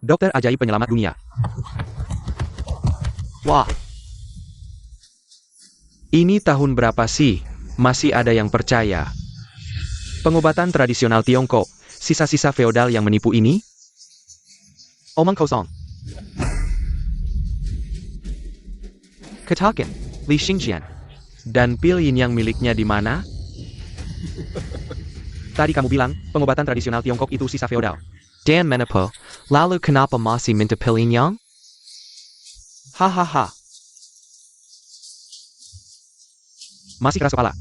Dokter ajaib penyelamat dunia. Wah. Ini tahun berapa sih? Masih ada yang percaya. Pengobatan tradisional Tiongkok, sisa-sisa feodal yang menipu ini? Omong kosong. Ketaken, Li Xingjian. Dan pil yin yang miliknya di mana? Tadi kamu bilang, pengobatan tradisional Tiongkok itu sisa feodal. Dan menepo, lalu kenapa masih minta pil yin yang? Hahaha. Masih keras kepala.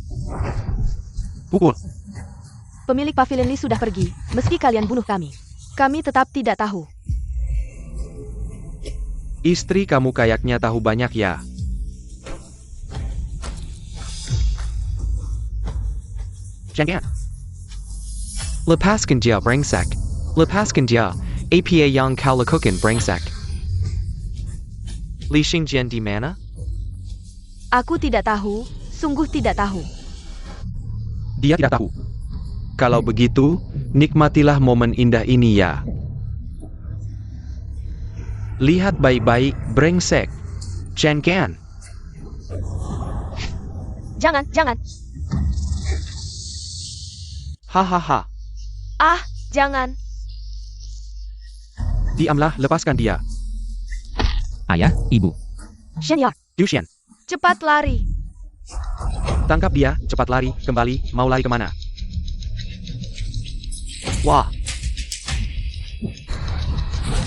Pukul. Pemilik pavilion Li sudah pergi, meski kalian bunuh kami. Kami tetap tidak tahu. Istri kamu kayaknya tahu banyak ya. Jangan. Lepaskan dia brengsek. Lepaskan dia. Apa yang kau lakukan brengsek. Li Xingjian di mana? Aku tidak tahu, sungguh tidak tahu. Dia tidak tahu. Kalau begitu, nikmatilah momen indah ini ya. Lihat baik-baik, brengsek. Jangan. Jangan. Hahaha. Ah, jangan. Diamlah, lepaskan dia. Ayah, ibu. Shenyar, Duxian. cepat lari. Tangkap dia, cepat lari, kembali, mau lari kemana? Wah.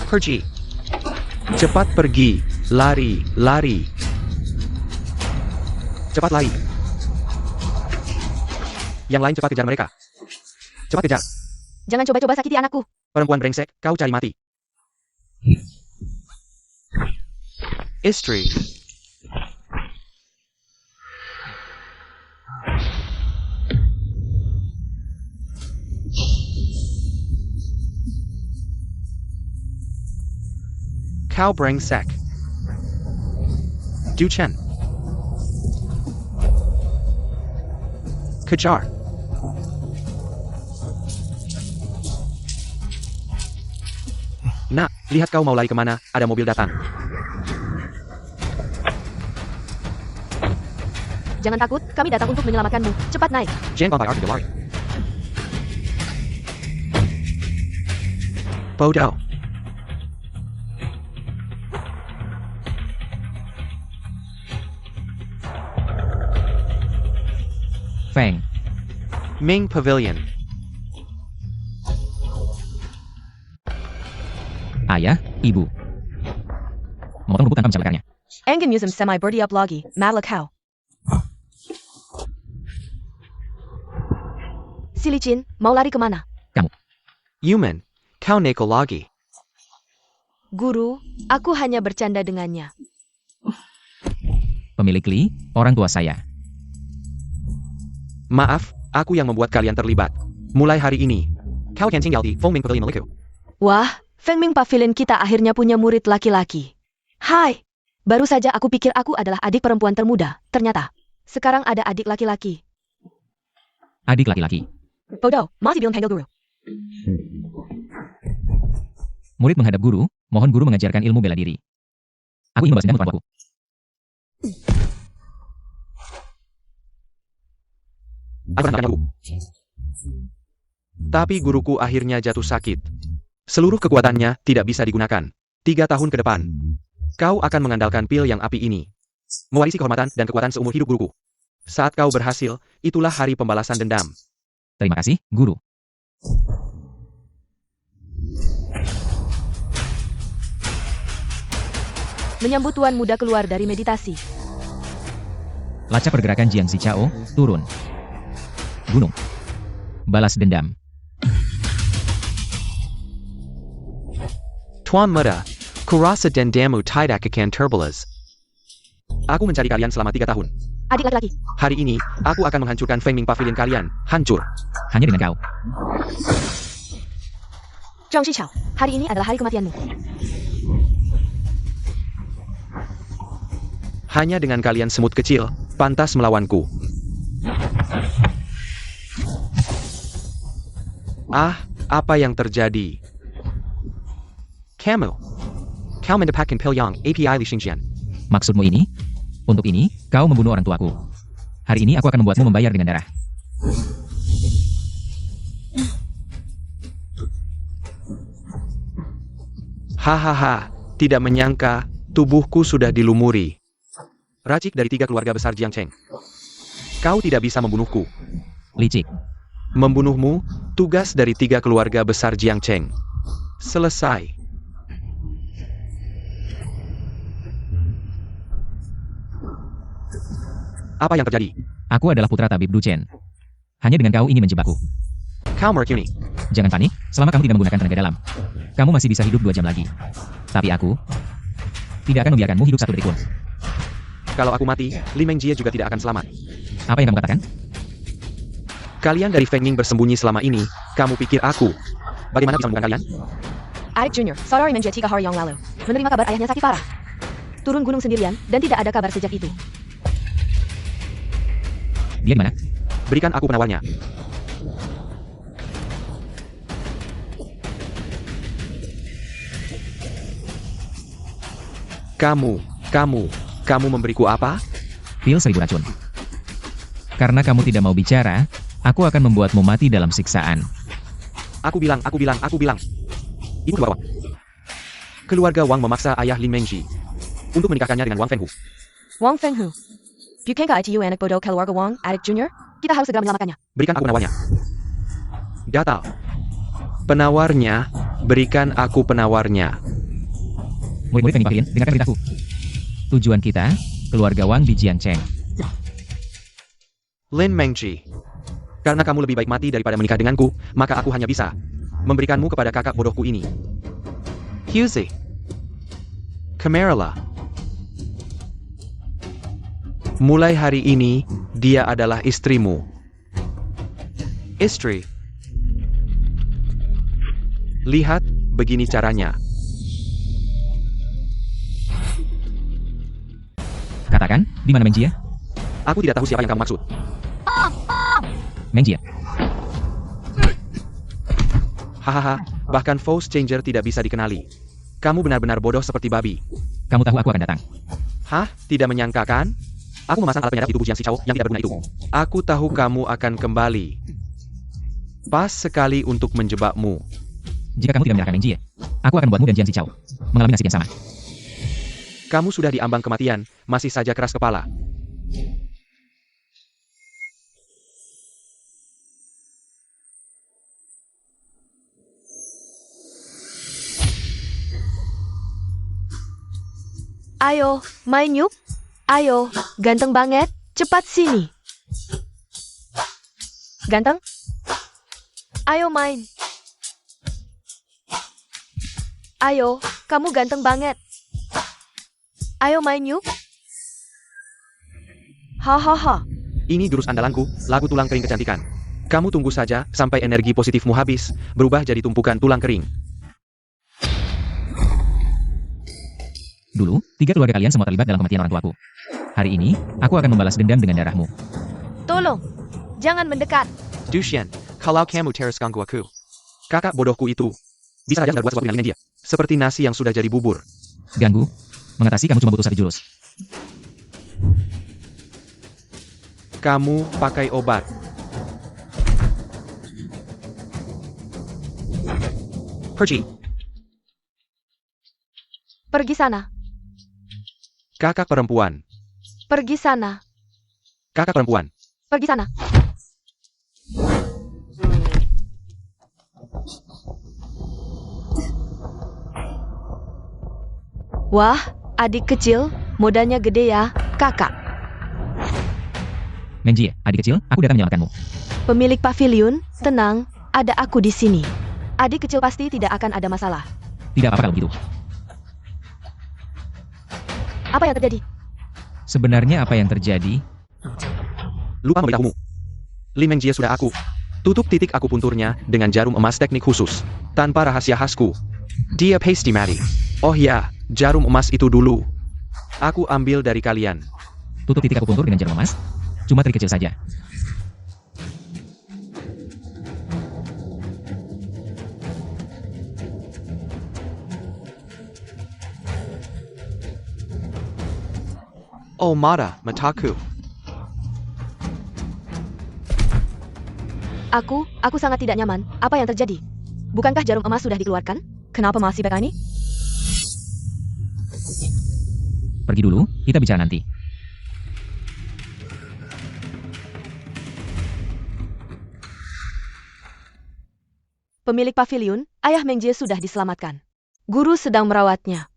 Pergi. Cepat pergi, lari. Cepat lari. Yang lain cepat kejar mereka. Cepat kejar. Jangan coba-coba sakiti anakku. Perempuan brengsek, kau cari mati. Istri. Kau brengsek. Duchen. Kejar. Nah, lihat kau mau lari kemana, ada mobil datang. Jangan takut, kami datang untuk menyelamatkanmu. Cepat naik. Jangan sampai aku lari. Bodoh. Feng. Ming Pavilion. Ayah, ibu. Memotong bubuk tanpa mencalekarnya. Engin Museum Semi Berdiap Logi, Malakau. Silicin, mau lari kemana? Kamu. Yuman, kau neko lagi. Guru, aku hanya bercanda dengannya. Pemilik Li, orang tua saya. Maaf, aku yang membuat kalian terlibat. Mulai hari ini, kau akan tinggal di Fengming Pavilion milikku. Wah, Fengming Pavilion kita akhirnya punya murid laki-laki. Hai, baru saja aku pikir aku adalah adik perempuan termuda. Ternyata, sekarang ada adik laki-laki. Adik laki-laki. Bodoh, masih belum panggil guru. Murid menghadap guru, mohon guru mengajarkan ilmu bela diri. Aku ingin balas dendam untuk aku. Aku akan aku. Tapi guruku akhirnya jatuh sakit. Seluruh kekuatannya tidak bisa digunakan. 3 tahun ke depan, kau akan mengandalkan pil yang api ini. Mewarisi kehormatan dan kekuatan seumur hidup guruku. Saat kau berhasil, itulah hari pembalasan dendam. Terima kasih, guru. Menyambut tuan muda keluar dari meditasi. Lacak pergerakan Jiang Zichao, turun. Gunung. Balas dendam. Tuan muda, kurasa dendamu tidak akan terbalas. Aku mencari kalian selama 3 tahun. Adik laki-laki. Hari ini, aku akan menghancurkan Fengming Pavilion kalian. Hancur. Hanya dengan kau. Zhang Shichao, hari ini adalah hari kematianmu. Hanya dengan kalian semut kecil, pantas melawanku. Ah, apa yang terjadi? Kamu. Kau mendapatkan pil yang API Li Xingxian. Maksudmu ini? Untuk ini, kau membunuh orang tuaku. Hari ini aku akan membuatmu membayar dengan darah. Hahaha, tidak menyangka, tubuhku sudah dilumuri. Racik dari 3 keluarga besar Jiang Cheng. Kau tidak bisa membunuhku. Licik. Membunuhmu, tugas dari 3 keluarga besar Jiang Cheng. Selesai. Apa yang terjadi? Aku adalah putra tabib Du Chen. Hanya dengan kau ingin menjebakku. Kau Mercury. Jangan panik, selama kamu tidak menggunakan tenaga dalam. Kamu masih bisa hidup 2 jam lagi. Tapi aku tidak akan membiarkanmu hidup 1 detik pun. Kalau aku mati, Li Mengjie juga tidak akan selamat. Apa yang kamu katakan? Kalian dari Feng Ying bersembunyi selama ini, kamu pikir aku. Bagaimana bisa menemukan kalian? Adik Junior, saudari Menjie 3 hari yang lalu, menerima kabar ayahnya sakit parah. Turun gunung sendirian, dan tidak ada kabar sejak itu. Dia di mana? Berikan aku penawarnya. Kamu memberiku apa? Pil 1000 racun. Karena kamu tidak mau bicara, aku akan membuatmu mati dalam siksaan. Aku bilang. Ibu ke bawah. Keluarga Wang memaksa ayah Li Mengji untuk menikahkannya dengan Wang Fenghu. Wang Fenghu. Bukankah itu anak bodoh keluarga Wang, Adik Junior? Kita harus segera menyelamatkannya. Berikan aku penawarnya. Gatal. Penawarnya, berikan aku penawarnya. Murid-murid Feng Ying Pavilion, dengarkan perintahku. Tujuan kita, keluarga Wang di Jiangcheng. Lin Mengji. Karena kamu lebih baik mati daripada menikah denganku, maka aku hanya bisa memberikanmu kepada kakak bodohku ini. Huzi. Kamerala. Mulai hari ini, dia adalah istrimu. Istri. Lihat, begini caranya. Katakan, di mana Mengjie? Aku tidak tahu siapa yang kamu maksud. Mengjie. Hahaha, bahkan Force Changer tidak bisa dikenali. Kamu benar-benar bodoh seperti babi. Kamu tahu aku akan datang. Hah? Tidak menyangka kan? Aku memasang alat penyadap di tubuh Jiang Xichao yang tidak berguna itu. Aku tahu kamu akan kembali. Pas sekali untuk menjebakmu. Jika kamu tidak menyerahkan Mengjie, aku akan membuatmu dan Jiang Xichao mengalami nasib yang sama. Kamu sudah diambang kematian, masih saja keras kepala. Ayo, main yuk. Ayo, ganteng banget. Cepat sini. Ganteng? Ayo main. Ayo, kamu ganteng banget. Ayo main yuk. Hahaha. Ini jurus andalanku, lagu tulang kering kecantikan. Kamu tunggu saja sampai energi positifmu habis, berubah jadi tumpukan tulang kering. Dulu, 3 keluarga kalian semua terlibat dalam kematian orang tuaku. Hari ini, aku akan membalas dendam dengan darahmu. Tolong, jangan mendekat. Dushian, kalau kamu terus ganggu aku. Kakak bodohku itu. Bisa saja berbuat sesuatu dengan dia. Seperti nasi yang sudah jadi bubur. Ganggu. Mengatasi kamu cuma butuh 1 jurus. Kamu pakai obat. Pergi. Pergi sana. Kakak perempuan. Pergi sana. Kakak perempuan. Pergi sana. Wah, adik kecil, modalnya gede ya, kakak. Mengjie, adik kecil, aku datang menyelamatkanmu. Pemilik pavilion, tenang, ada aku di sini. Adik kecil pasti tidak akan ada masalah. Tidak apa-apa kalau begitu. Apa yang terjadi? Sebenarnya apa yang terjadi? Lupa memberitahumu. Li Mengjie sudah aku. Tutup titik akupunturnya dengan jarum emas teknik khusus. Tanpa rahasia khasku. Dia pasti mati. Oh ya, jarum emas itu dulu. Aku ambil dari kalian. Tutup titik akupuntur dengan jarum emas? Cuma trik kecil saja. Oh mataku. Aku sangat tidak nyaman. Apa yang terjadi? Bukankah jarum emas sudah dikeluarkan? Kenapa masih begini? Pergi dulu, kita bicara nanti. Pemilik pavilion, ayah Mengjie sudah diselamatkan. Guru sedang merawatnya.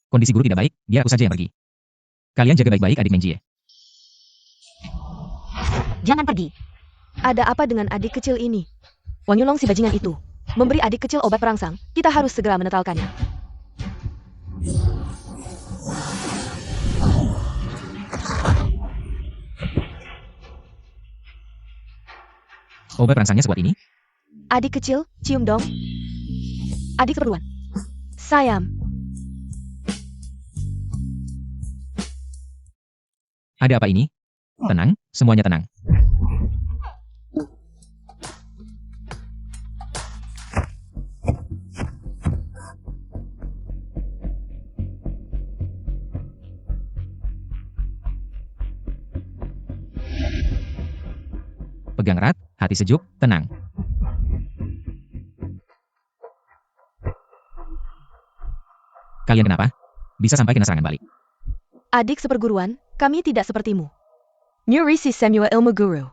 Kondisi guru tidak baik, biar aku saja yang pergi. Kalian jaga baik-baik adik Mengjie. Jangan pergi. Ada apa dengan adik kecil ini? Wang Yulong si bajingan itu memberi adik kecil obat perangsang. Kita harus segera menetralkannya. Obat perangsangnya sekuat ini? Adik kecil, cium dong. Adik keperluan. Sayang. Ada apa ini? Tenang, semuanya tenang. Pegang erat, hati sejuk, tenang. Kalian kenapa? Bisa sampai kena serangan balik. Adik seperguruan, kami tidak sepertimu. New Risi Samuel Ilmu Guru.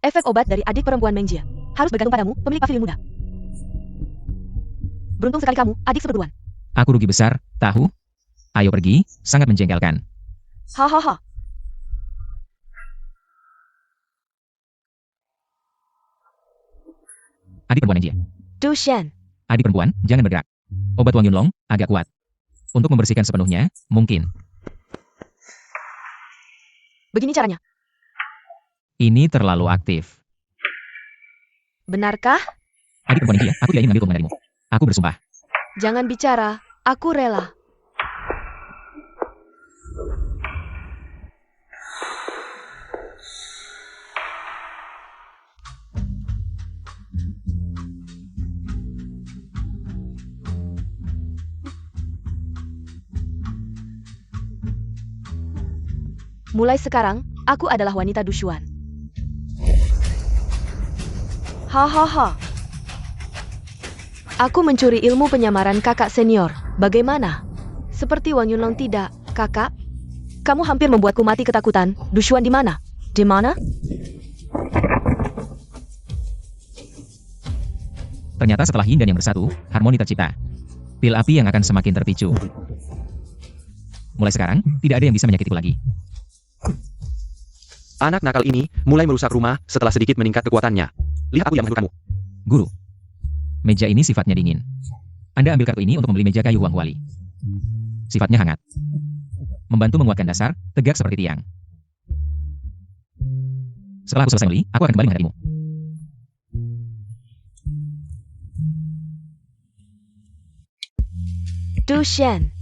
Efek obat dari adik perempuan Mengjie harus bergantung padamu, pemilik pavilion muda. Beruntung sekali kamu, adik seperguruan. Aku rugi besar, tahu? Ayo pergi, sangat menjengkelkan. Hahaha. Adik perempuan Mengjie. Du Shen. Adik perempuan, jangan bergerak. Obat Wang Yunlong agak kuat. Untuk membersihkan sepenuhnya, mungkin. Begini caranya. Ini terlalu aktif. Benarkah? Adik perempuan Mengjie, aku tidak ingin mengambil keuntungan darimu. Aku bersumpah. Jangan bicara, aku rela. Mulai sekarang, aku adalah wanita Dushuan. Hahaha. Aku mencuri ilmu penyamaran kakak senior. Bagaimana? Seperti Wang Yunlong tidak, kakak. Kamu hampir membuatku mati ketakutan. Dushuan di mana? Di mana? Ternyata setelah yin dan yang bersatu, harmoni tercipta. Pil api yang akan semakin terpicu. Mulai sekarang, tidak ada yang bisa menyakitiku lagi. Anak nakal ini mulai merusak rumah setelah sedikit meningkat kekuatannya. Lihat aku yang menghidupkanmu. Guru, meja ini sifatnya dingin. Anda ambil kartu ini untuk membeli meja kayu Huang Huali. Sifatnya hangat. Membantu menguatkan dasar, tegak seperti tiang. Setelah aku selesai membeli, aku akan kembali menghadapimu. Du Shen.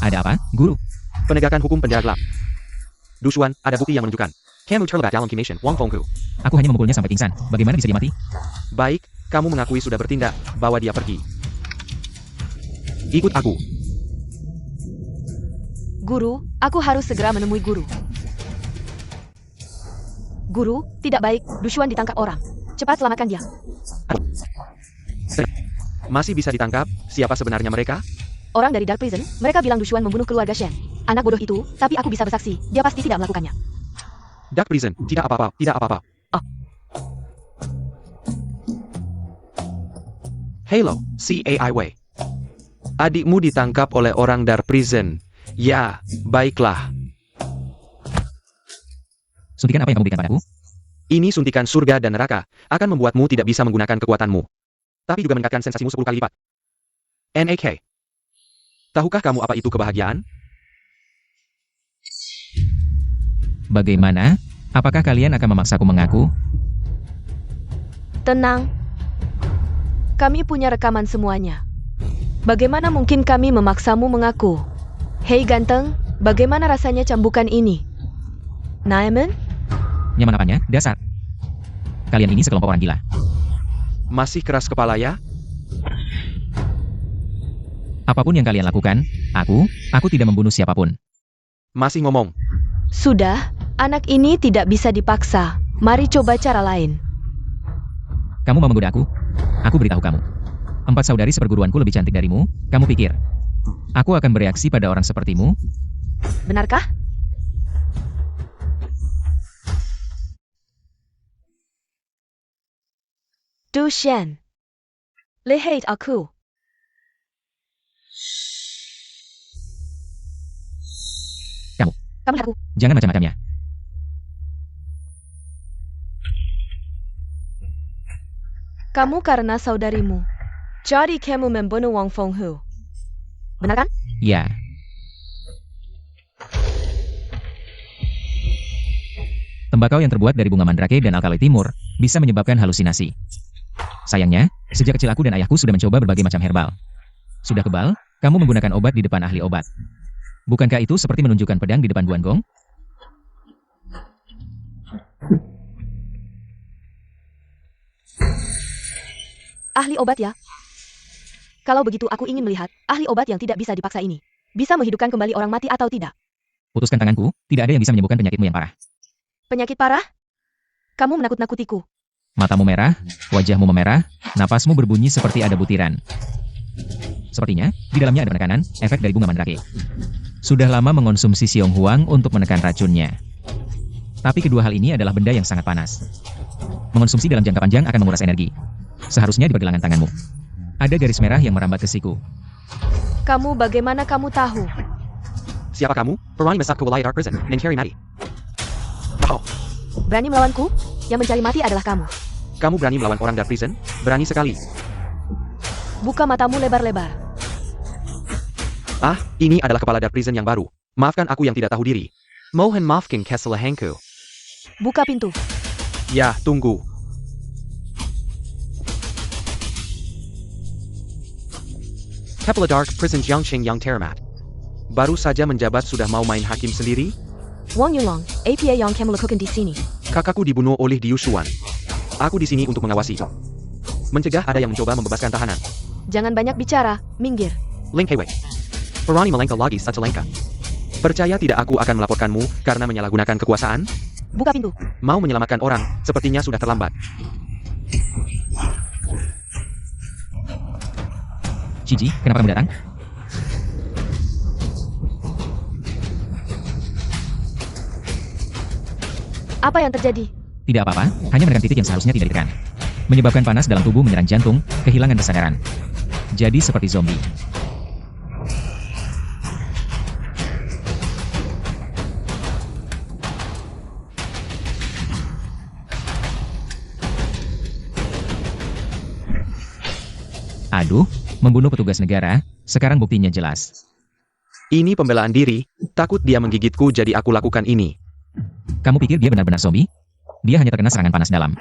Ada apa, guru? Penegakan hukum penjara gelap. Dushuan, ada bukti yang menunjukkan. Kamu terlibat dalam kimation Wang Fengku. Aku hanya memukulnya sampai pingsan. Bagaimana bisa dia mati? Baik, kamu mengakui sudah bertindak. Bawa dia pergi. Ikut aku. Guru, aku harus segera menemui guru. Guru, tidak baik. Dushuan ditangkap orang. Cepat selamatkan dia. Masih bisa ditangkap? Siapa sebenarnya mereka? Orang dari Dark Prison, mereka bilang Dushuan membunuh keluarga Shen. Anak bodoh itu, tapi aku bisa bersaksi, dia pasti tidak melakukannya. Dark Prison, tidak apa-apa, tidak apa-apa. Hello, CAIW. Adikmu ditangkap oleh orang Dark Prison. Ya, baiklah. Suntikan apa yang kamu berikan padaku? Ini suntikan surga dan neraka, akan membuatmu tidak bisa menggunakan kekuatanmu. Tapi juga meningkatkan sensasimu 10 kali lipat. NAK. Tahukah kamu apa itu kebahagiaan? Bagaimana? Apakah kalian akan memaksaku mengaku? Tenang. Kami punya rekaman semuanya. Bagaimana mungkin kami memaksamu mengaku? Hei ganteng, bagaimana rasanya cambukan ini? Naiman? Nyaman apanya? Dasar. Kalian ini sekelompok orang gila. Masih keras kepala ya? Apapun yang kalian lakukan, aku tidak membunuh siapapun. Masih ngomong. Sudah, anak ini tidak bisa dipaksa. Mari coba cara lain. Kamu mau menggoda aku? Aku beritahu kamu. 4 saudari seperguruanku lebih cantik darimu, kamu pikir aku akan bereaksi pada orang sepertimu? Benarkah? Du Shen. Lihat aku. Kamu lihat aku. Jangan macam-macamnya. Kamu karena saudarimu. Jadi kamu membunuh Wang Fenghu. Benar kan? Ya. Tembakau yang terbuat dari bunga mandrake dan alkaloid timur bisa menyebabkan halusinasi. Sayangnya, sejak kecil aku dan ayahku sudah mencoba berbagai macam herbal. Sudah kebal, kamu menggunakan obat di depan ahli obat. Bukankah itu seperti menunjukkan pedang di depan Guan Gong? Ahli obat ya? Kalau begitu aku ingin melihat ahli obat yang tidak bisa dipaksa ini. Bisa menghidupkan kembali orang mati atau tidak? Putuskan tanganku, tidak ada yang bisa menyembuhkan penyakitmu yang parah. Penyakit parah? Kamu menakut-nakutiku. Matamu merah, wajahmu memerah, napasmu berbunyi seperti ada butiran. Sepertinya, di dalamnya ada penekanan, efek dari bunga mandrake. Sudah lama mengonsumsi Siong Huang untuk menekan racunnya. Tapi kedua hal ini adalah benda yang sangat panas. Mengonsumsi dalam jangka panjang akan menguras energi. Seharusnya di pergelangan tanganmu. Ada garis merah yang merambat ke siku. Kamu bagaimana kamu tahu? Siapa kamu? Perani Masak ke wilayah Dark Prison, mencari mati. Wow. Berani melawanku? Yang mencari mati adalah kamu. Kamu berani melawan orang Dark Prison? Berani sekali. Buka matamu lebar-lebar. Ah, ini adalah kepala Dark Prison yang baru. Maafkan aku yang tidak tahu diri. Mohon maafkan kesalahanku. Buka pintu. Ya, tunggu. Kepala Dark Prison Jiangqing yang teramat. Baru saja menjabat sudah mau main hakim sendiri? Wang Yunlong, apa yang kamu lakukan di sini? Kakakku dibunuh oleh Liu Xuan. Aku di sini untuk mengawasi. Mencegah ada yang mencoba membebaskan tahanan. Jangan banyak bicara, minggir. Ling Heiwei. Perani melangkah lagi satu langkah. Percaya tidak aku akan melaporkanmu karena menyalahgunakan kekuasaan? Buka pintu. Mau menyelamatkan orang, sepertinya sudah terlambat. Cici, kenapa kamu datang? Apa yang terjadi? Tidak apa-apa, hanya menekan titik yang seharusnya tidak ditekan. Menyebabkan panas dalam tubuh menyerang jantung, kehilangan kesadaran. Jadi seperti zombie. Aduh, membunuh petugas negara, sekarang buktinya jelas. Ini pembelaan diri, takut dia menggigitku jadi aku lakukan ini. Kamu pikir dia benar-benar zombie? Dia hanya terkena serangan panas dalam.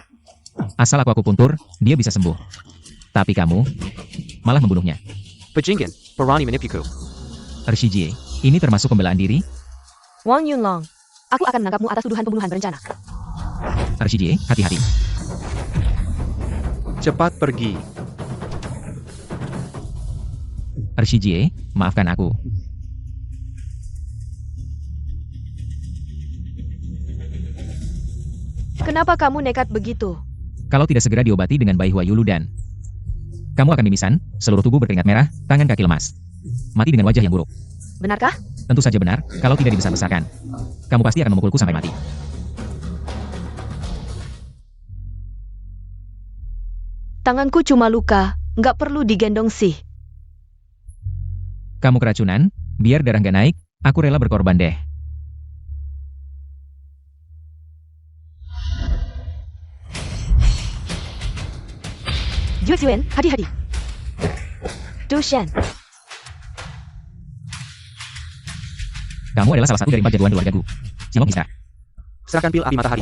Asal aku akupuntur, dia bisa sembuh. Tapi kamu malah membunuhnya. Pejingkin, Perani menipuku. Ershijie, ini termasuk pembelaan diri? Wang Yunlong, aku akan menangkapmu atas tuduhan pembunuhan berencana. Ershijie, hati-hati. Cepat pergi. Ershijie, maafkan aku. Kenapa kamu nekat begitu? Kalau tidak segera diobati dengan Bai Hua Yuludan, kamu akan mimisan, seluruh tubuh berkeringat merah, tangan kaki lemas. Mati dengan wajah yang buruk. Benarkah? Tentu saja benar, kalau tidak dibesar-besarkan. Kamu pasti akan memukulku sampai mati. Tanganku cuma luka, nggak perlu digendong sih. Kamu keracunan, biar darah nggak naik, aku rela berkorban deh. Juexuan, hati-hati. Du Shen, Kamu adalah salah satu dari 4 jagoan keluarga Gu. Siapa bisa? Serahkan pil api matahari.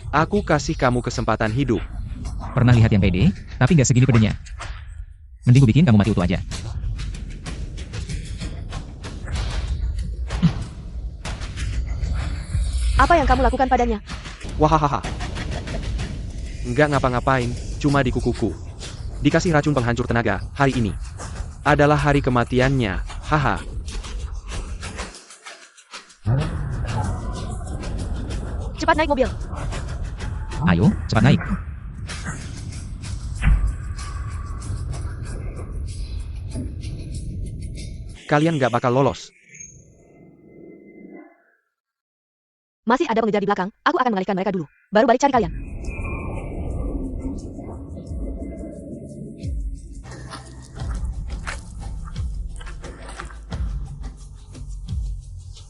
Aku kasih kamu kesempatan hidup. Pernah lihat yang pede, tapi nggak segini pedenya. Mending gue bikin kamu mati utuh aja. apa yang kamu lakukan padanya? Wahahaha. Nggak ngapa-ngapain, cuma di kukuku. Dikasih racun penghancur tenaga, hari ini. adalah hari kematiannya, haha. Cepat naik mobil. Ayo, cepat naik. Kalian gak bakal lolos. Masih ada pengejar di belakang, aku akan mengalihkan mereka dulu. Baru balik cari kalian.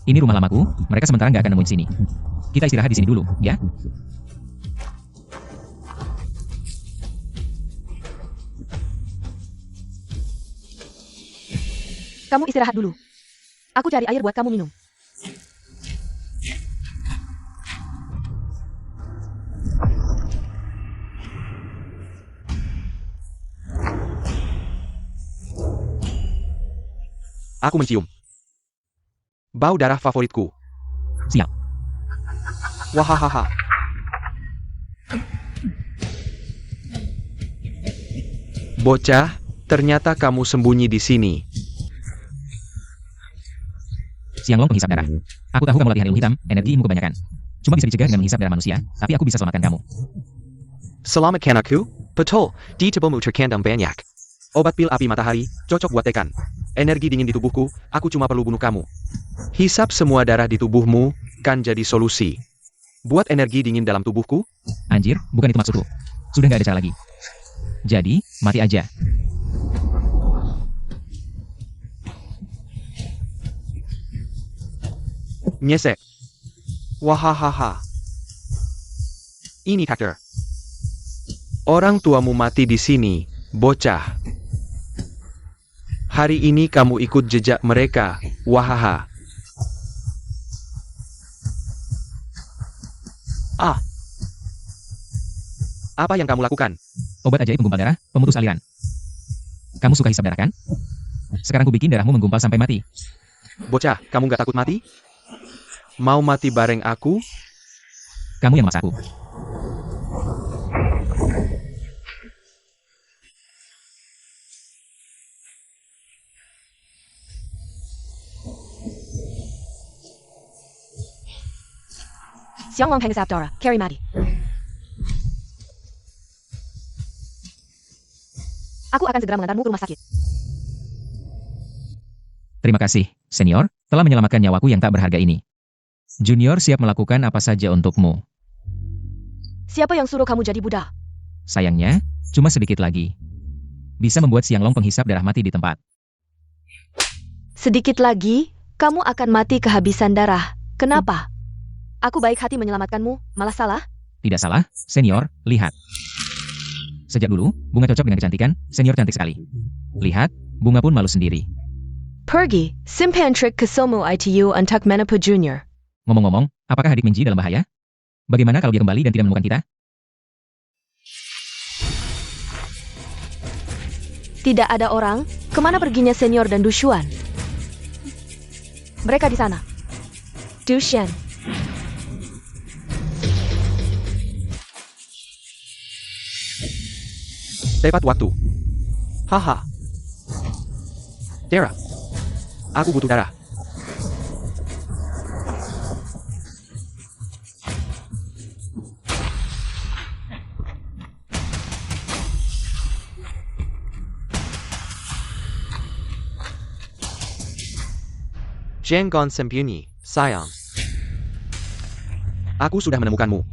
Ini rumah lamaku, mereka sementara nggak akan nemuin sini. Kita istirahat di sini dulu, ya? Kamu istirahat dulu. Aku cari air buat kamu minum. Aku mencium bau darah favoritku. Siap. Wahahaha. Bocah, ternyata kamu sembunyi di sini. Siang Long penghisap darah. Aku tahu kamu latihan ilmu hitam, energimu kebanyakan. Cuma bisa dicegah dengan menghisap darah manusia, tapi aku bisa selamatkan kamu. Selamatkan aku? Betul, di tubuhmu terkandung banyak obat pil api matahari, cocok buat tekan energi dingin di tubuhku, aku cuma perlu bunuh kamu. Hisap semua darah di tubuhmu, kan jadi solusi. Buat energi dingin dalam tubuhku? Anjir, bukan itu maksudku. Sudah nggak ada cara lagi. Jadi, mati aja. Nyesek. Wahahaha. Ini Hector. Orang tuamu mati di sini, bocah. Hari ini kamu ikut jejak mereka, wahaha. Ah. Apa yang kamu lakukan? Obat ajaib penggumpal darah, pemutus aliran. Kamu suka hisap darah kan? Sekarang ku bikin darahmu menggumpal sampai mati. Bocah, kamu gak takut mati? Mau mati bareng aku? Kamu yang maksa aku. Xiang Long hangs Dora, carry Maddie. Aku akan segera mengantarmu ke rumah sakit. Terima kasih, senior, telah menyelamatkan nyawaku yang tak berharga ini. Junior siap melakukan apa saja untukmu. Siapa yang suruh kamu jadi Buddha? Sayangnya, cuma sedikit lagi. Bisa membuat Xiang Long penghisap darah mati di tempat. Sedikit lagi, kamu akan mati kehabisan darah. Kenapa? Aku baik hati menyelamatkanmu, malah salah? Tidak salah, senior, lihat. Sejak dulu, bunga cocok dengan kecantikan, senior cantik sekali. Lihat, bunga pun malu sendiri. Pergi, simpan trik kesomu itu untuk Menepu Junior. Ngomong-ngomong, apakah adik Minji dalam bahaya? Bagaimana kalau dia kembali dan tidak menemukan kita? Tidak ada orang, kemana perginya senior dan Dushuan? Mereka di sana. Dushan. Tepat waktu. Haha. Dara. Aku butuh darah. Jangan sembunyi, sayang. Aku sudah menemukanmu.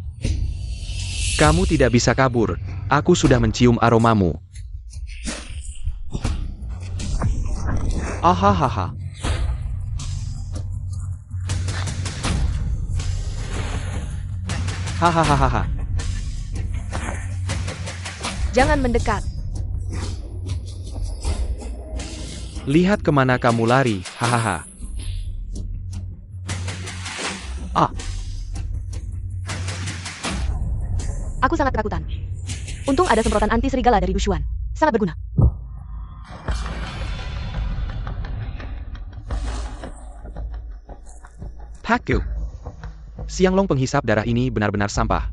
Kamu tidak bisa kabur. Aku sudah mencium aromamu. Ahahaha. Hahaha. Jangan mendekat. Lihat kemana kamu lari, hahaha. Ah, Aku sangat ketakutan. Untung ada semprotan anti serigala dari Dushuan. Sangat berguna. Paku. Xiang Long penghisap darah ini benar-benar sampah.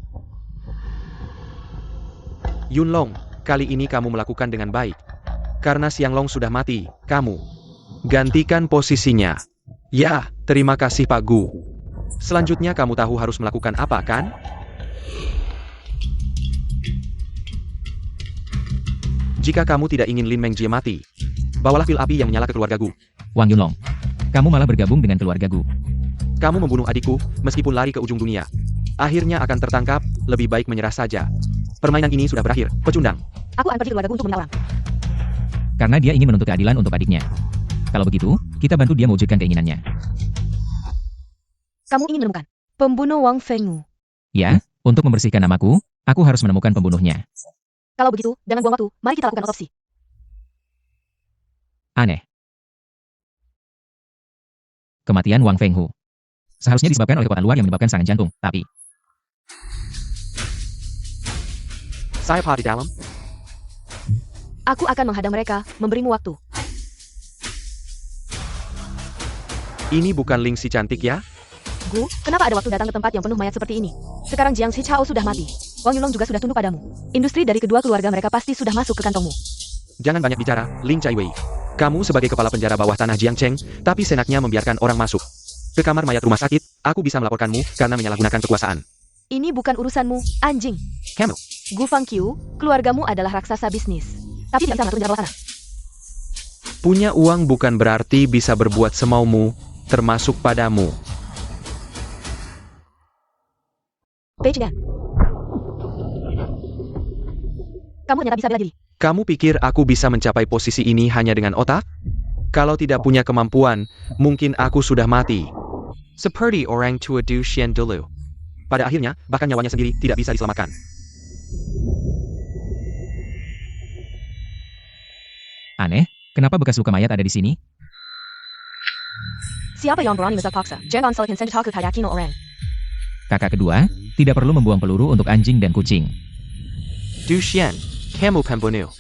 Yun Long, kali ini kamu melakukan dengan baik. Karena Xianglong sudah mati, kamu gantikan posisinya. Ya, terima kasih Pak Gu. Selanjutnya kamu tahu harus melakukan apa kan? Jika kamu tidak ingin Lin Mengjie mati, bawalah pil api yang menyala ke keluarga Gu. Wang Yunlong, kamu malah bergabung dengan keluarga Gu. Kamu membunuh adikku, meskipun lari ke ujung dunia. Akhirnya akan tertangkap, lebih baik menyerah saja. Permainan ini sudah berakhir, pecundang. Aku akan pergi ke keluargaku untuk membunuh orang. Karena dia ingin menuntut keadilan untuk adiknya. Kalau begitu, kita bantu dia mewujudkan keinginannya. Kamu ingin menemukan pembunuh Wang Fenghu. Ya, untuk membersihkan namaku, aku harus menemukan pembunuhnya. Kalau begitu, jangan buang waktu, mari kita lakukan otopsi. Aneh. Kematian Wang Fenghu seharusnya disebabkan oleh kekuatan luar yang menyebabkan serangan jantung, tapi Saya di dalam. Aku akan menghadang mereka, memberimu waktu. Ini bukan Ling si cantik ya? Gu, kenapa ada waktu datang ke tempat yang penuh mayat seperti ini? Sekarang Jiang Si Chao sudah mati. Wang Yulong juga sudah tunduk padamu. Industri dari kedua keluarga mereka pasti sudah masuk ke kantongmu. Jangan banyak bicara, Ling Chaiwei. Kamu sebagai kepala penjara bawah tanah Jiangcheng, tapi senaknya membiarkan orang masuk ke kamar mayat rumah sakit. Aku bisa melaporkanmu karena menyalahgunakan kekuasaan. Ini bukan urusanmu, anjing. Kamu. Gu Fangqiu, keluargamu adalah raksasa bisnis. Tapi tidak bisa mengatur jalan bawah tanah. Punya uang bukan berarti bisa berbuat semaumu, termasuk padamu. Pei Qian. Kamu ternyata bisa bela diri. Kamu pikir aku bisa mencapai posisi ini hanya dengan otak? Kalau tidak punya kemampuan, mungkin aku sudah mati. Seperti orang tua Du Xian dulu. Pada akhirnya, bahkan nyawanya sendiri tidak bisa diselamatkan. aneh, kenapa bekas luka mayat ada di sini? Siapa yang berani paksa? Jangan salahkan senjataku pada Kino Orang. Kakak kedua, tidak perlu membuang peluru untuk anjing dan kucing. Du Xian, kamu pembunuh.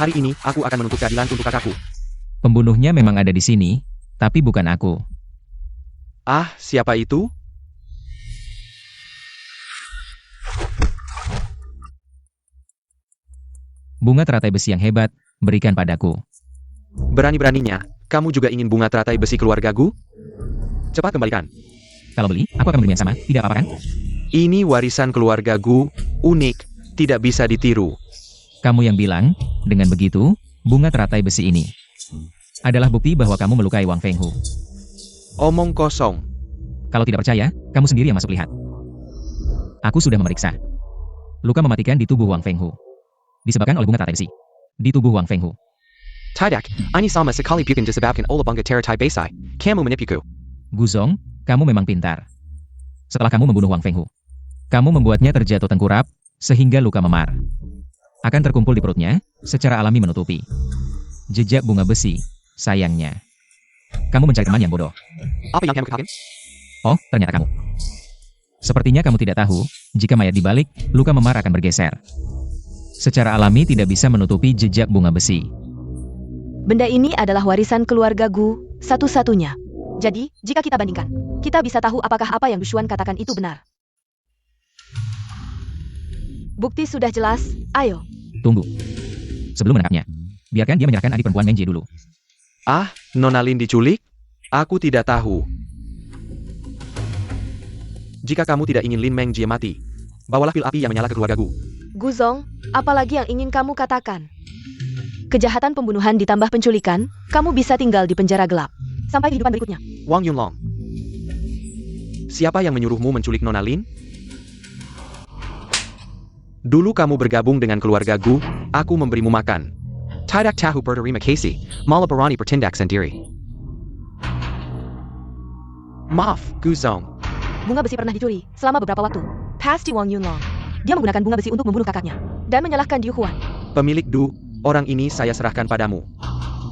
Hari ini, aku akan menuntut keadilan untuk kakakku. Pembunuhnya memang ada di sini, tapi bukan aku. Ah, siapa itu? Bunga teratai besi yang hebat, berikan padaku. Berani-beraninya, kamu juga ingin bunga teratai besi keluarga Gu? Cepat kembalikan. Kalau beli, aku akan membeli yang sama, tidak apa-apa kan? Ini warisan keluarga Gu, unik, tidak bisa ditiru. Kamu yang bilang, dengan begitu, bunga teratai besi ini adalah bukti bahwa kamu melukai Wang Fenghu. Omong kosong. Kalau tidak percaya, kamu sendiri yang masuk lihat. Aku sudah memeriksa. Luka mematikan di tubuh Wang Fenghu disebabkan oleh bunga teratai besi di tubuh Wang Fenghu. Tidak, ini sama sekali bukan disebabkan oleh bunga teratai besi. Kamu menipuku. Guzong, kamu memang pintar. Setelah kamu membunuh Wang Fenghu, kamu membuatnya terjatuh tengkurap, sehingga luka memar akan terkumpul di perutnya, secara alami menutupi jejak bunga besi. Sayangnya, kamu mencari teman yang bodoh. Apa yang kamu katakan? Oh, ternyata kamu. Sepertinya kamu tidak tahu, jika mayat dibalik, luka memar akan bergeser. Secara alami tidak bisa menutupi jejak bunga besi. Benda ini adalah warisan keluarga Gu, satu-satunya. Jadi, jika kita bandingkan, kita bisa tahu apakah apa yang Dushuan katakan itu benar. Bukti sudah jelas, ayo. Tunggu. Sebelum menangkapnya, biarkan dia menyerahkan adik perempuan Mengjie dulu. Ah, Nona Lin diculik? Aku tidak tahu. Jika kamu tidak ingin Lin Mengjie mati, bawalah pil api yang menyala ke keluarga Gu. Guzong, apalagi yang ingin kamu katakan? Kejahatan pembunuhan ditambah penculikan, kamu bisa tinggal di penjara gelap. Sampai kehidupan berikutnya. Wang Yunlong. Siapa yang menyuruhmu menculik Nona Lin? Dulu kamu bergabung dengan keluarga Gu, aku memberimu makan. Tidak tahu berterima kasih, malah berani bertindak sendiri. Maaf, Guzong. Bunga besi pernah dicuri, selama beberapa waktu. Pasti Wang Yunlong. Dia menggunakan bunga besi untuk membunuh kakaknya. Dan menyalahkan Diu Huan. Pemilik Du, orang ini saya serahkan padamu.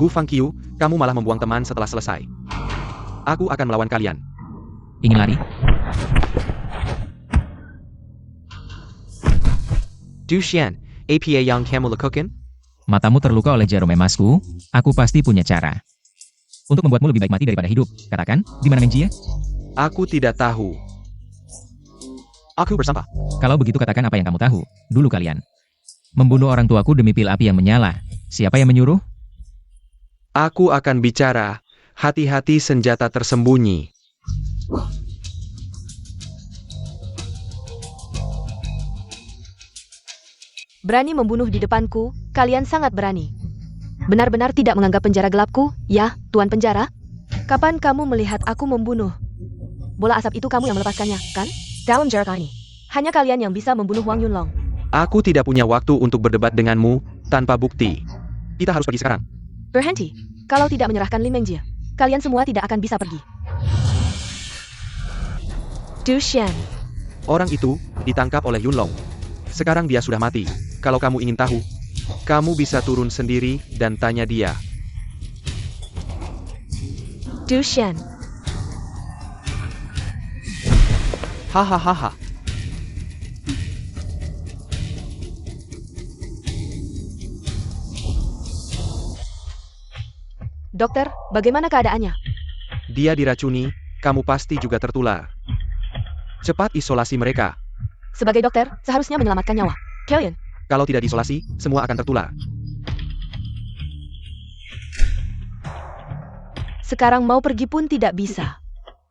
Gu Fangqiu, kamu malah membuang teman setelah selesai. Aku akan melawan kalian. Ingin lari? Du Xian, apa yang kamu lakukan? Matamu terluka oleh jarum emasku, aku pasti punya cara untuk membuatmu lebih baik mati daripada hidup. Katakan, di mana Mengjie? Aku tidak tahu. Aku bersampah. Kalau begitu katakan apa yang kamu tahu, dulu kalian membunuh orang tuaku demi pil api yang menyala. Siapa yang menyuruh? Aku akan bicara. Hati-hati senjata tersembunyi. Berani membunuh di depanku, kalian sangat berani. Benar-benar tidak menganggap penjara gelapku, ya, Tuan Penjara? Kapan kamu melihat aku membunuh? Bola asap itu kamu yang melepaskannya, kan? Dalam jarak ini. Hanya kalian yang bisa membunuh Wang Yunlong. Aku tidak punya waktu untuk berdebat denganmu tanpa bukti. Kita harus pergi sekarang. Berhenti. Kalau tidak menyerahkan Lim Mengjie, kalian semua tidak akan bisa pergi. Du Xian. Orang itu ditangkap oleh Yunlong. Sekarang dia sudah mati. Kalau kamu ingin tahu, kamu bisa turun sendiri dan tanya dia. Du Xian. Hahaha. Dokter, bagaimana keadaannya? Dia diracuni, kamu pasti juga tertular. Cepat isolasi mereka. Sebagai dokter, seharusnya menyelamatkan nyawa. Kalian, Kalau tidak diisolasi, semua akan tertular. sekarang mau pergi pun tidak bisa.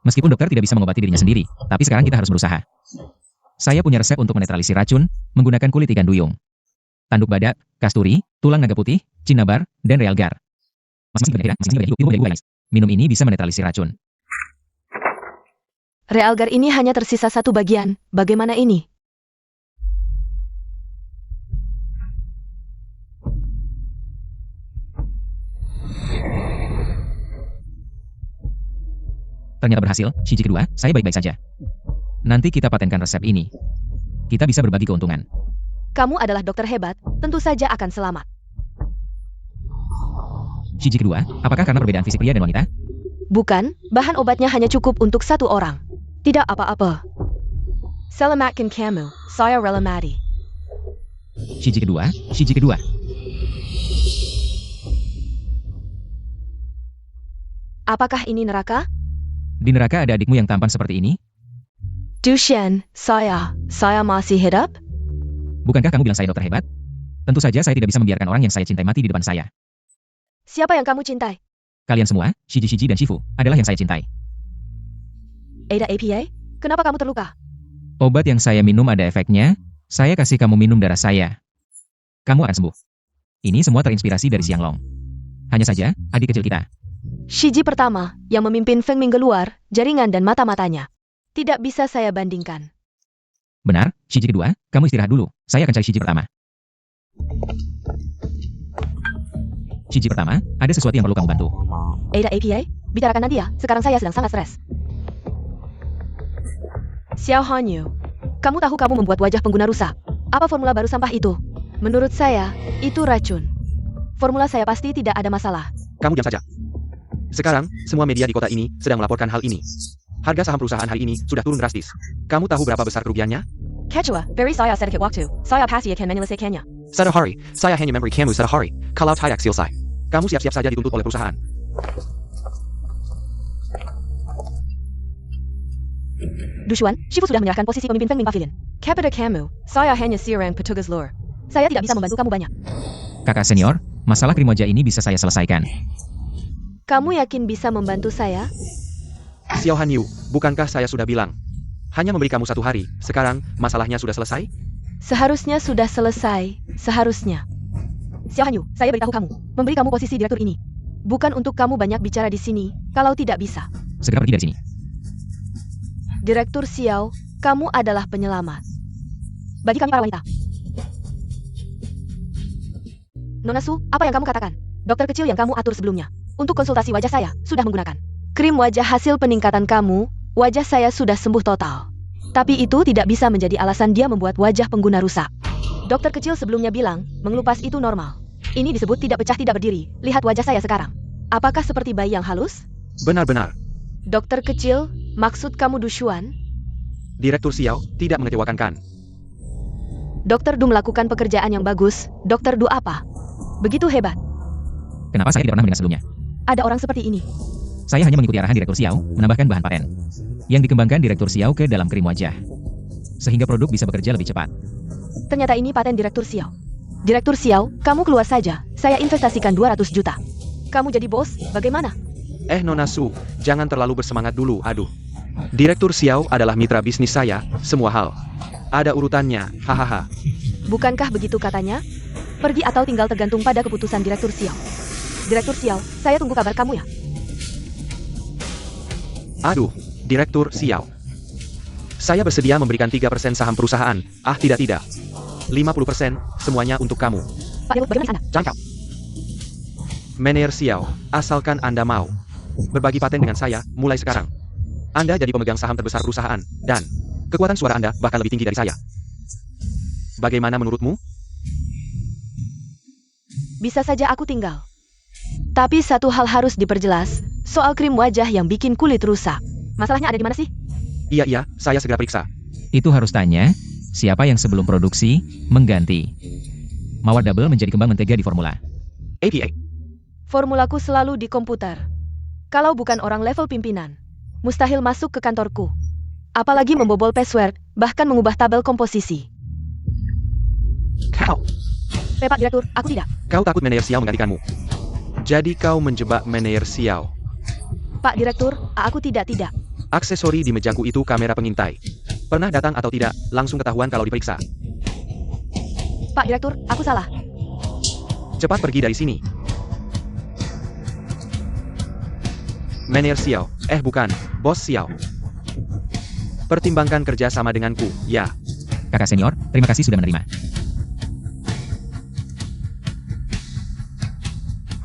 Meskipun dokter tidak bisa mengobati dirinya sendiri, tapi sekarang kita harus berusaha. Saya punya resep untuk menetralisir racun, menggunakan kulit ikan duyung, tanduk badak, kasturi, tulang naga putih, cinnabar, dan realgar. Minum ini bisa menetralisir racun. Realgar ini hanya tersisa satu bagian. Bagaimana ini? Ternyata berhasil, Shiji kedua, saya baik-baik saja. Nanti kita patenkan resep ini. Kita bisa berbagi keuntungan. Kamu adalah dokter hebat, tentu saja akan selamat. Shiji kedua, apakah karena perbedaan fisik pria dan wanita? Bukan, bahan obatnya hanya cukup untuk satu orang. Tidak apa-apa. Selamatkan kamu, saya rela mati. Shiji kedua, Shiji kedua. Apakah ini neraka? Di neraka ada adikmu yang tampan seperti ini? Du Xian, saya masih hidup? Bukankah kamu bilang saya dokter hebat? Tentu saja saya tidak bisa membiarkan orang yang saya cintai mati di depan saya. Siapa yang kamu cintai? Kalian semua, Shiji dan Shifu, adalah yang saya cintai. Ada APA? Kenapa kamu terluka? Obat yang saya minum ada efeknya, saya kasih kamu minum darah saya. Kamu akan sembuh. Ini semua terinspirasi dari Xianglong. Hanya saja, adik kecil kita. Shiji pertama, yang memimpin Feng Ming keluar, jaringan dan mata-matanya. Tidak bisa saya bandingkan. Benar, Shiji kedua, kamu istirahat dulu. Saya akan cari Shiji pertama. Shiji pertama, ada sesuatu yang perlu kamu bantu. Ada APA? Bicarakan nanti ya, sekarang saya sedang sangat stres. Xiao Hanyu, kamu tahu kamu membuat wajah pengguna rusak. Apa formula baru sampah itu? Menurut saya, itu racun. Formula saya pasti tidak ada masalah. Kamu diam saja. Sekarang, semua media di kota ini sedang melaporkan hal ini. Harga saham perusahaan hari ini sudah turun drastis. Kamu tahu berapa besar kerugiannya? Kecewa, very saya sedikit waktu. Saya pasti akan menyelesaikannya. Satu hari, saya hanya memberi kamu satu hari. Kalau tidak selesai, kamu siap-siap saja dituntut oleh perusahaan. Dushuan, Shifu sudah menyerahkan posisi pemimpin Feng Ming Pavilion. Kepada kamu, saya hanya seorang petugas lur. Saya tidak bisa membantu kamu banyak. Kakak senior, masalah krim wajah ini bisa saya selesaikan. Kamu yakin bisa membantu saya? Xiao Hanyu, bukankah saya sudah bilang? Hanya memberi kamu satu hari, sekarang masalahnya sudah selesai? Seharusnya sudah selesai, seharusnya. Xiao Hanyu, saya beritahu kamu, memberi kamu posisi direktur ini. Bukan untuk kamu banyak bicara di sini, kalau tidak bisa. Segera pergi dari sini. Direktur Xiao, kamu adalah penyelamat. Bagi kami para wanita. Nona Su, apa yang kamu katakan? Dokter kecil yang kamu atur sebelumnya. Untuk konsultasi wajah saya, sudah menggunakan krim wajah hasil peningkatan kamu, wajah saya sudah sembuh total. Tapi itu tidak bisa menjadi alasan dia membuat wajah pengguna rusak. Dokter kecil sebelumnya bilang, mengelupas itu normal. Ini disebut tidak pecah tidak berdiri, lihat wajah saya sekarang. Apakah seperti bayi yang halus? Benar-benar. Dokter kecil, maksud kamu Dushuan? Direktur Xiao tidak mengecewakan kan? Dokter Du melakukan pekerjaan yang bagus, Dokter Du apa? Begitu hebat. Kenapa saya tidak pernah mendengar sebelumnya? Ada orang seperti ini. Saya hanya mengikuti arahan Direktur Xiao, menambahkan bahan paten yang dikembangkan Direktur Xiao ke dalam krim wajah, sehingga produk bisa bekerja lebih cepat. Ternyata ini paten Direktur Xiao. Direktur Xiao, kamu keluar saja, Saya investasikan 200 juta. Kamu jadi bos, bagaimana? Nona Su, jangan terlalu bersemangat dulu, aduh. Direktur Xiao adalah mitra bisnis saya, semua hal. Ada urutannya, hahaha. Bukankah begitu katanya? Pergi atau tinggal tergantung pada keputusan Direktur Xiao. Direktur Xiao, saya tunggu kabar kamu ya. Aduh, Direktur Xiao. Saya bersedia memberikan 3% saham perusahaan. Tidak. 50%, semuanya untuk kamu. Pak Dewot, bagaimana Anda? Cangkap. Manajer Xiao, asalkan Anda mau berbagi paten dengan saya, mulai sekarang. Anda jadi pemegang saham terbesar perusahaan, dan kekuatan suara Anda bahkan lebih tinggi dari saya. Bagaimana menurutmu? Bisa saja aku tinggal. Tapi satu hal harus diperjelas, soal krim wajah yang bikin kulit rusak. Masalahnya ada di mana sih? Iya, saya segera periksa. Itu harus tanya, siapa yang sebelum produksi, mengganti. Mawar double menjadi kembang mentega di formula. APA. Formulaku selalu di komputer. Kalau bukan orang level pimpinan, mustahil masuk ke kantorku. Apalagi membobol password, bahkan mengubah tabel komposisi. Kau. Pak Direktur, aku tidak. Kau takut manajer Xiao menggantikanmu. Jadi kau menjebak manajer Xiao. Pak Direktur, aku tidak. Aksesori di mejaku itu kamera pengintai. Pernah datang atau tidak, langsung ketahuan kalau diperiksa. Pak Direktur, aku salah. Cepat pergi dari sini. Manajer Xiao, bukan, Bos Xiao. Pertimbangkan kerja sama denganku, ya. Kakak senior, terima kasih sudah menerima.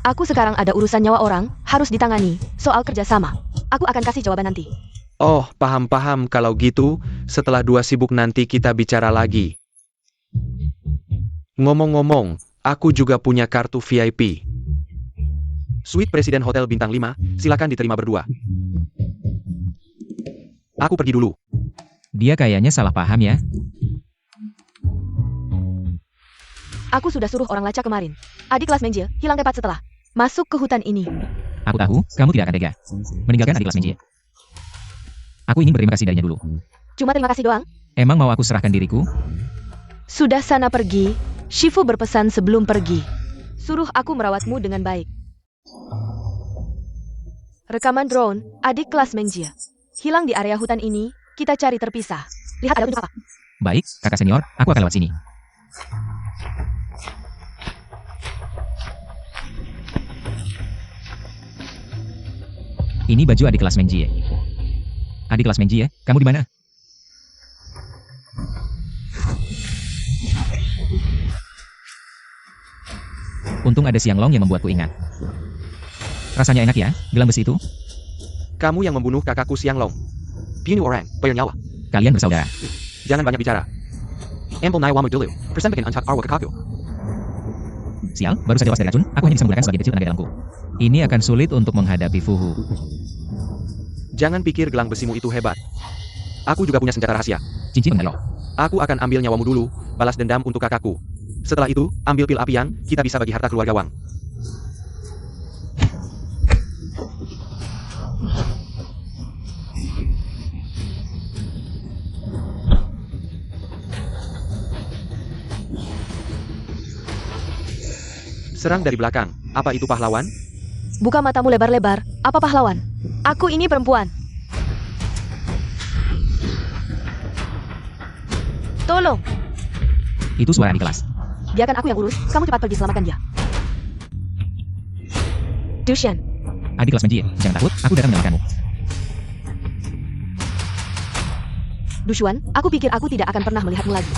Aku sekarang ada urusan nyawa orang, harus ditangani, soal kerjasama. Aku akan kasih jawaban nanti. Oh, paham. Kalau gitu, setelah 2 sibuk nanti kita bicara lagi. Ngomong-ngomong, aku juga punya kartu VIP. Suite Presiden Hotel Bintang 5, silakan diterima berdua. Aku pergi dulu. Dia kayaknya salah paham ya. Aku sudah suruh orang lacak kemarin. Adik kelas Menjie, hilang tepat setelah masuk ke hutan ini. Aku tahu, kamu tidak akan tega meninggalkan adik kelas Menjie. Aku ingin berterima kasih darinya dulu. Cuma terima kasih doang? Emang mau aku serahkan diriku? Sudah sana pergi, Shifu berpesan sebelum pergi. Suruh aku merawatmu dengan baik. Rekaman drone, adik kelas Menjie. Hilang di area hutan ini, kita cari terpisah. Lihat ada unjuk apa? Baik, kakak senior, aku akan lewat sini. Ini baju adik kelas Menjie. Adik kelas Menjie, kamu di mana? Untung ada siang long yang membuatku ingat. Rasanya enak ya, gelang besi itu? Kamu yang membunuh kakakku Xianglong. Bunuh orang, bayar nyawa. Kalian bersaudara. Jangan banyak bicara. Ampel nai wamu dulu. Persembahan antak arwah kakakku. Sial, baru saja lepas dari racun, aku hanya bisa menggunakan sebagian kecil tenaga dalamku. Ini akan sulit untuk menghadapi Fuhu. Jangan pikir gelang besimu itu hebat. Aku juga punya senjata rahasia. Cincin pengendali. Aku akan ambil nyawamu dulu, balas dendam untuk kakakku. Setelah itu, ambil pil api yang kita bisa bagi harta keluarga Wang. Serang dari belakang. Apa itu pahlawan? Buka matamu lebar-lebar. Apa pahlawan? Aku ini perempuan. Tolong. Itu suara adik kelas. Biarkan aku yang urus. Kamu cepat pergi, selamatkan dia. Dushan. Adik kelas Menjie, jangan takut, aku datang menyelamatkanmu. Dushuan, aku pikir aku tidak akan pernah melihatmu lagi.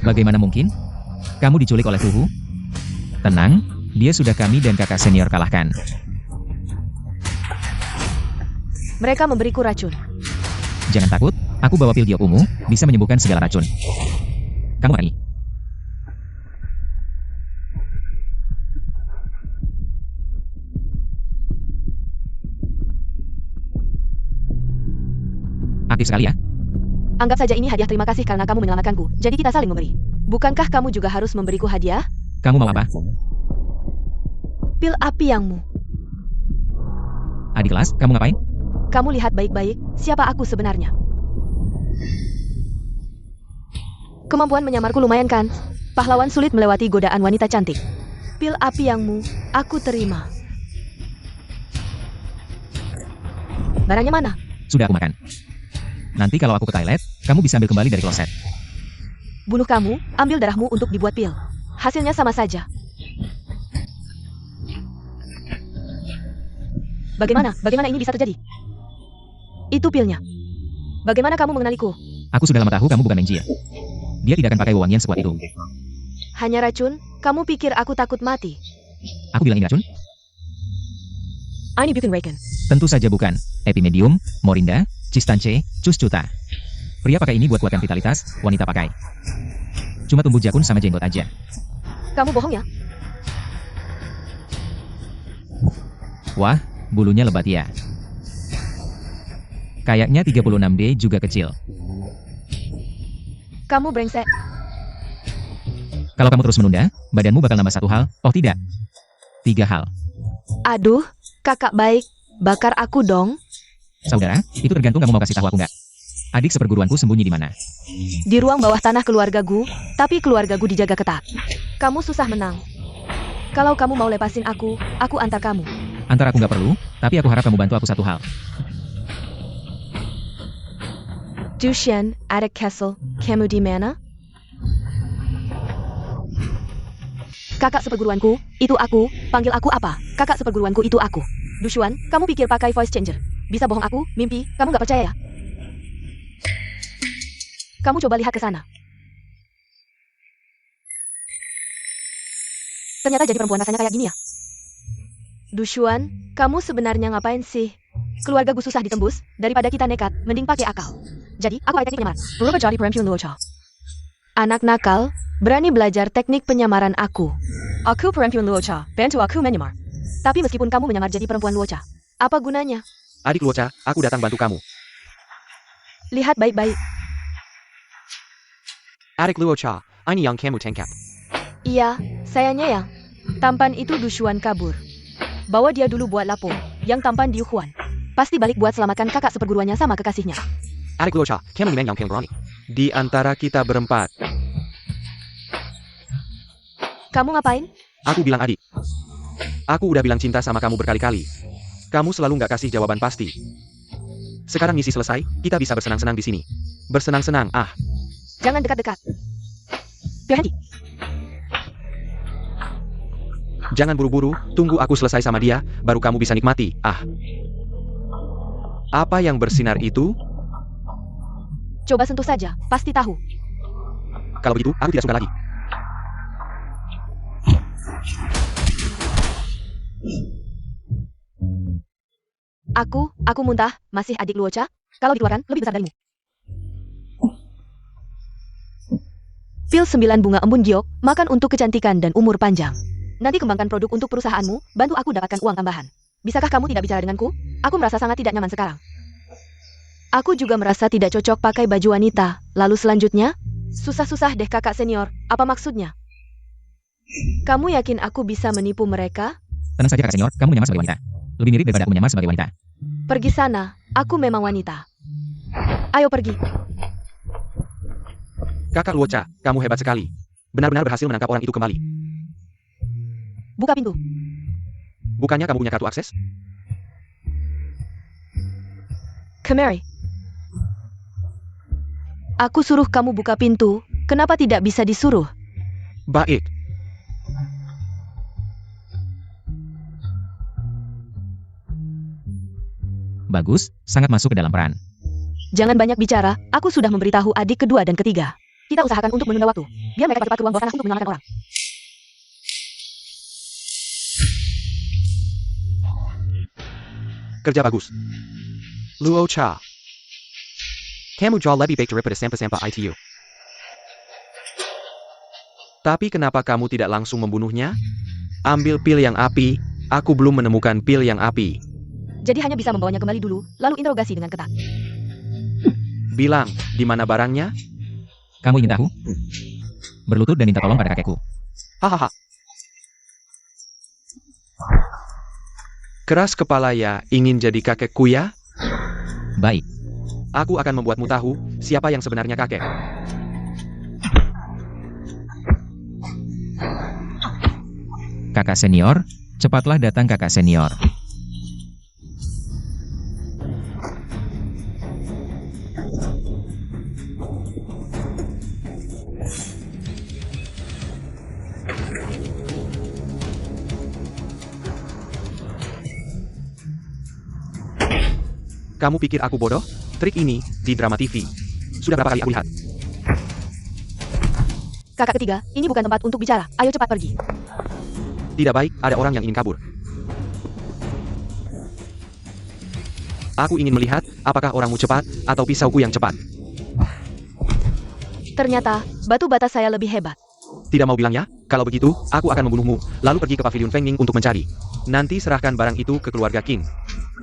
Bagaimana mungkin? Kamu diculik oleh Fuhu? Tenang, dia sudah kami dan kakak senior kalahkan. Mereka memberiku racun. Jangan takut, aku bawa pil giok ungu, bisa menyembuhkan segala racun. Kamu pergi. Aktif sekali ya. Anggap saja ini hadiah terima kasih karena kamu menyelamatkanku. Jadi kita saling memberi. Bukankah kamu juga harus memberiku hadiah? Kamu mau apa? Pil api yangmu. Adik kelas, kamu ngapain? Kamu lihat baik-baik, siapa aku sebenarnya. Kemampuan menyamarku lumayan kan? Pahlawan sulit melewati godaan wanita cantik. Pil api yangmu, aku terima. Barangnya mana? Sudah aku makan. Nanti kalau aku ke toilet, kamu bisa ambil kembali dari kloset. Bunuh kamu, ambil darahmu untuk dibuat pil. Hasilnya sama saja. Bagaimana ini bisa terjadi? Itu pilnya. Bagaimana kamu mengenaliku? Aku sudah lama tahu kamu bukan Menjie. Dia tidak akan pakai wewangian sekuat itu. Hanya racun? Kamu pikir aku takut mati? Aku bilang ini racun? Ini bukan racun. Tentu saja bukan. Epimedium, Morinda, Cistance, Cuscuta. Pria pakai ini buat kuatkan vitalitas, wanita pakai cuma tumbuh jakun sama jenggot aja. Kamu bohong ya? Wah, bulunya lebat ya. Kayaknya 36D juga kecil. Kamu brengsek. Kalau kamu terus menunda, badanmu bakal nambah 1 hal. Oh tidak, 3 hal. Aduh, kakak baik. Bakar aku dong. Saudara, itu tergantung kamu mau kasih tahu aku nggak. Adik seperguruanku sembunyi di mana? Di ruang bawah tanah keluargaku, tapi keluargaku dijaga ketat. Kamu susah menang. Kalau kamu mau lepasin aku antar kamu. Antar aku nggak perlu, tapi aku harap kamu bantu aku 1 hal. Dushan, Adik Castle, kamu di mana? Kakak seperguruanku, itu aku. Panggil aku apa? Kakak seperguruanku itu aku. Dushuan, kamu pikir pakai voice changer bisa bohong aku? Mimpi, kamu nggak percaya ya? Kamu coba lihat ke sana. Ternyata jadi perempuan rasanya kayak gini ya? Dushuan, kamu sebenarnya ngapain sih? Keluarga gue susah ditembus, daripada kita nekat, mending pakai akal. Jadi, aku ada teknik penyamar. Berubah jadi perempuan luocha. Anak nakal, berani belajar teknik penyamaran aku. Aku perempuan luocha, bantu aku menyamar. Tapi meskipun kamu menyamar jadi perempuan luocha, apa gunanya? Adik Luocha, aku datang bantu kamu. Lihat baik-baik. Adik Luocha, ini yang kamu tangkap. Iya, sayangnya ya. Tampan itu Dushuan kabur. Bawa dia dulu buat lapor, yang tampan di Yuhuan. Pasti balik buat selamatkan kakak seperguruannya sama kekasihnya. Adik Luocha, kamu memang yang paling berani. Di antara kita berempat, Kamu ngapain? aku bilang adik. Aku udah bilang cinta sama kamu berkali-kali. Kamu selalu nggak kasih jawaban pasti. Sekarang misi selesai, kita bisa bersenang-senang di sini. Bersenang-senang, ah. Jangan dekat-dekat. Berhenti. Jangan buru-buru, tunggu aku selesai sama dia, baru kamu bisa nikmati, ah. Apa yang bersinar itu? Coba sentuh saja, pasti tahu. Kalau begitu, aku tidak suka lagi. Aku muntah, masih adik Luocha. Kalau dikeluarkan, lebih besar darimu. Pil 9 bunga embun giok, makan untuk kecantikan dan umur panjang. Nanti kembangkan produk untuk perusahaanmu, bantu aku dapatkan uang tambahan. Bisakah kamu tidak bicara denganku? Aku merasa sangat tidak nyaman sekarang. Aku juga merasa tidak cocok pakai baju wanita. Lalu selanjutnya? Susah-susah deh kakak senior, apa maksudnya? Kamu yakin aku bisa menipu mereka? Tenang saja kakak senior, kamu menyamar sebagai wanita. Lebih mirip daripada aku menyamar sebagai wanita. Pergi sana, aku memang wanita. Ayo pergi. Kakak Luocha, kamu hebat sekali. Benar-benar berhasil menangkap orang itu kembali. Buka pintu. Bukannya kamu punya kartu akses? Kemari. Aku suruh kamu buka pintu, kenapa tidak bisa disuruh? Baik. Bagus, sangat masuk ke dalam peran. Jangan banyak bicara, aku sudah memberitahu adik kedua dan ketiga. Kita usahakan untuk menunda waktu. Biar mereka cepat ke ruang bawah tanah untuk menyelamatkan orang. Kerja bagus. Luocha. Kamu jauh lebih baik daripada sampah-sampah ITU. Tapi kenapa kamu tidak langsung membunuhnya? Ambil pil yang api, aku belum menemukan pil yang api. Jadi hanya bisa membawanya kembali dulu, lalu interogasi dengan ketat. Bilang, di mana barangnya? Kamu ingin tahu? Berlutut dan minta tolong pada kakekku. Hahaha. Keras kepala ya, ingin jadi kakekku ya? Baik. Aku akan membuatmu tahu, siapa yang sebenarnya kakek. Kakak senior, cepatlah datang kakak senior. Kamu pikir aku bodoh? Trik ini di drama TV. Sudah berapa kali aku lihat? Kakak ketiga, ini bukan tempat untuk bicara. Ayo cepat pergi. Tidak baik, ada orang yang ingin kabur. Aku ingin melihat apakah orangmu cepat atau pisauku yang cepat. Ternyata, batu bata saya lebih hebat. Tidak mau bilang ya? Kalau begitu, aku akan membunuhmu, lalu pergi ke pavilion Feng Ning untuk mencari. Nanti serahkan barang itu ke keluarga Qin.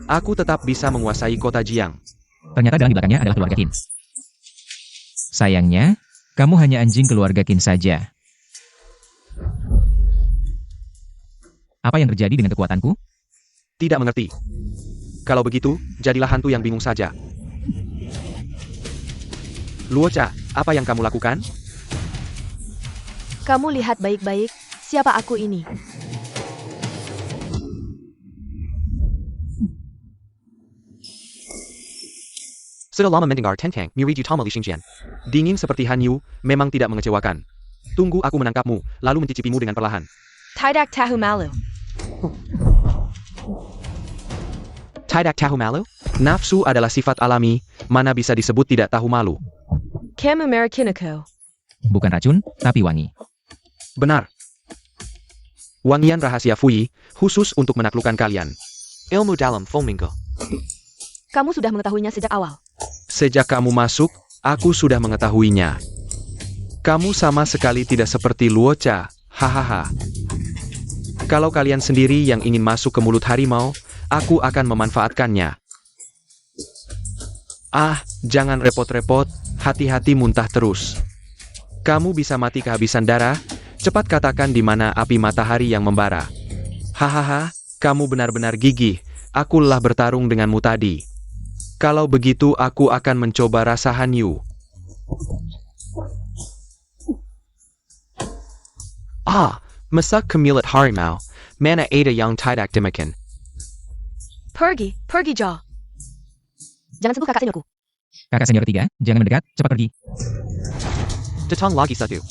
Aku tetap bisa menguasai kota Jiang. Ternyata dalam di belakangnya adalah keluarga Qin. Sayangnya, kamu hanya anjing keluarga Qin saja. Apa yang terjadi dengan kekuatanku? Tidak mengerti. Kalau begitu, jadilah hantu yang bingung saja. Luocha, apa yang kamu lakukan? Kamu lihat baik-baik, siapa aku ini. Sudah lama mendengar tentang Miriju Tama Li Xingjian. Dingin seperti Han Yu, memang tidak mengecewakan. Tunggu aku menangkapmu, lalu mencicipimu dengan perlahan. Tidak tahu malu. Tidak tahu malu? Nafsu adalah sifat alami, mana bisa disebut tidak tahu malu. Kamu merakin aku. Bukan racun, tapi wangi. Benar. Wangian rahasia Fui, khusus untuk menaklukkan kalian. Ilmu dalam Flamingo. Kamu sudah mengetahuinya sejak awal. Sejak kamu masuk, aku sudah mengetahuinya. Kamu sama sekali tidak seperti Luocha, hahaha. Kalau kalian sendiri yang ingin masuk ke mulut harimau, aku akan memanfaatkannya. Ah, jangan repot-repot, hati-hati muntah terus. Kamu bisa mati kehabisan darah, cepat katakan di mana api matahari yang membara. Hahaha, kamu benar-benar gigih, aku lelah bertarung denganmu tadi. Kalau begitu aku akan mencoba rasa Han Yu. Ah, masak kemilat harimau, mana ada yang tidak demikian. Pergi Jo. Jangan sentuh kakak seniorku. Kakak senior ketiga, jangan mendekat, cepat pergi. Datang lagi satu.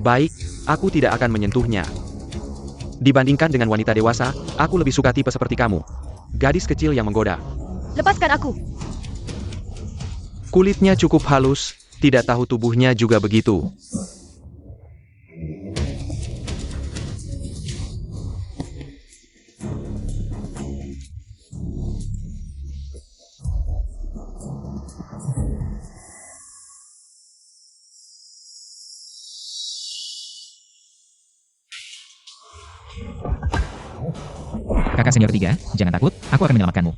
Baik, aku tidak akan menyentuhnya. Dibandingkan dengan wanita dewasa, aku lebih suka tipe seperti kamu. Gadis kecil yang menggoda. Lepaskan aku. Kulitnya cukup halus, tidak tahu tubuhnya juga begitu. Kakak senior ketiga, jangan takut, aku akan menyelamatkanmu.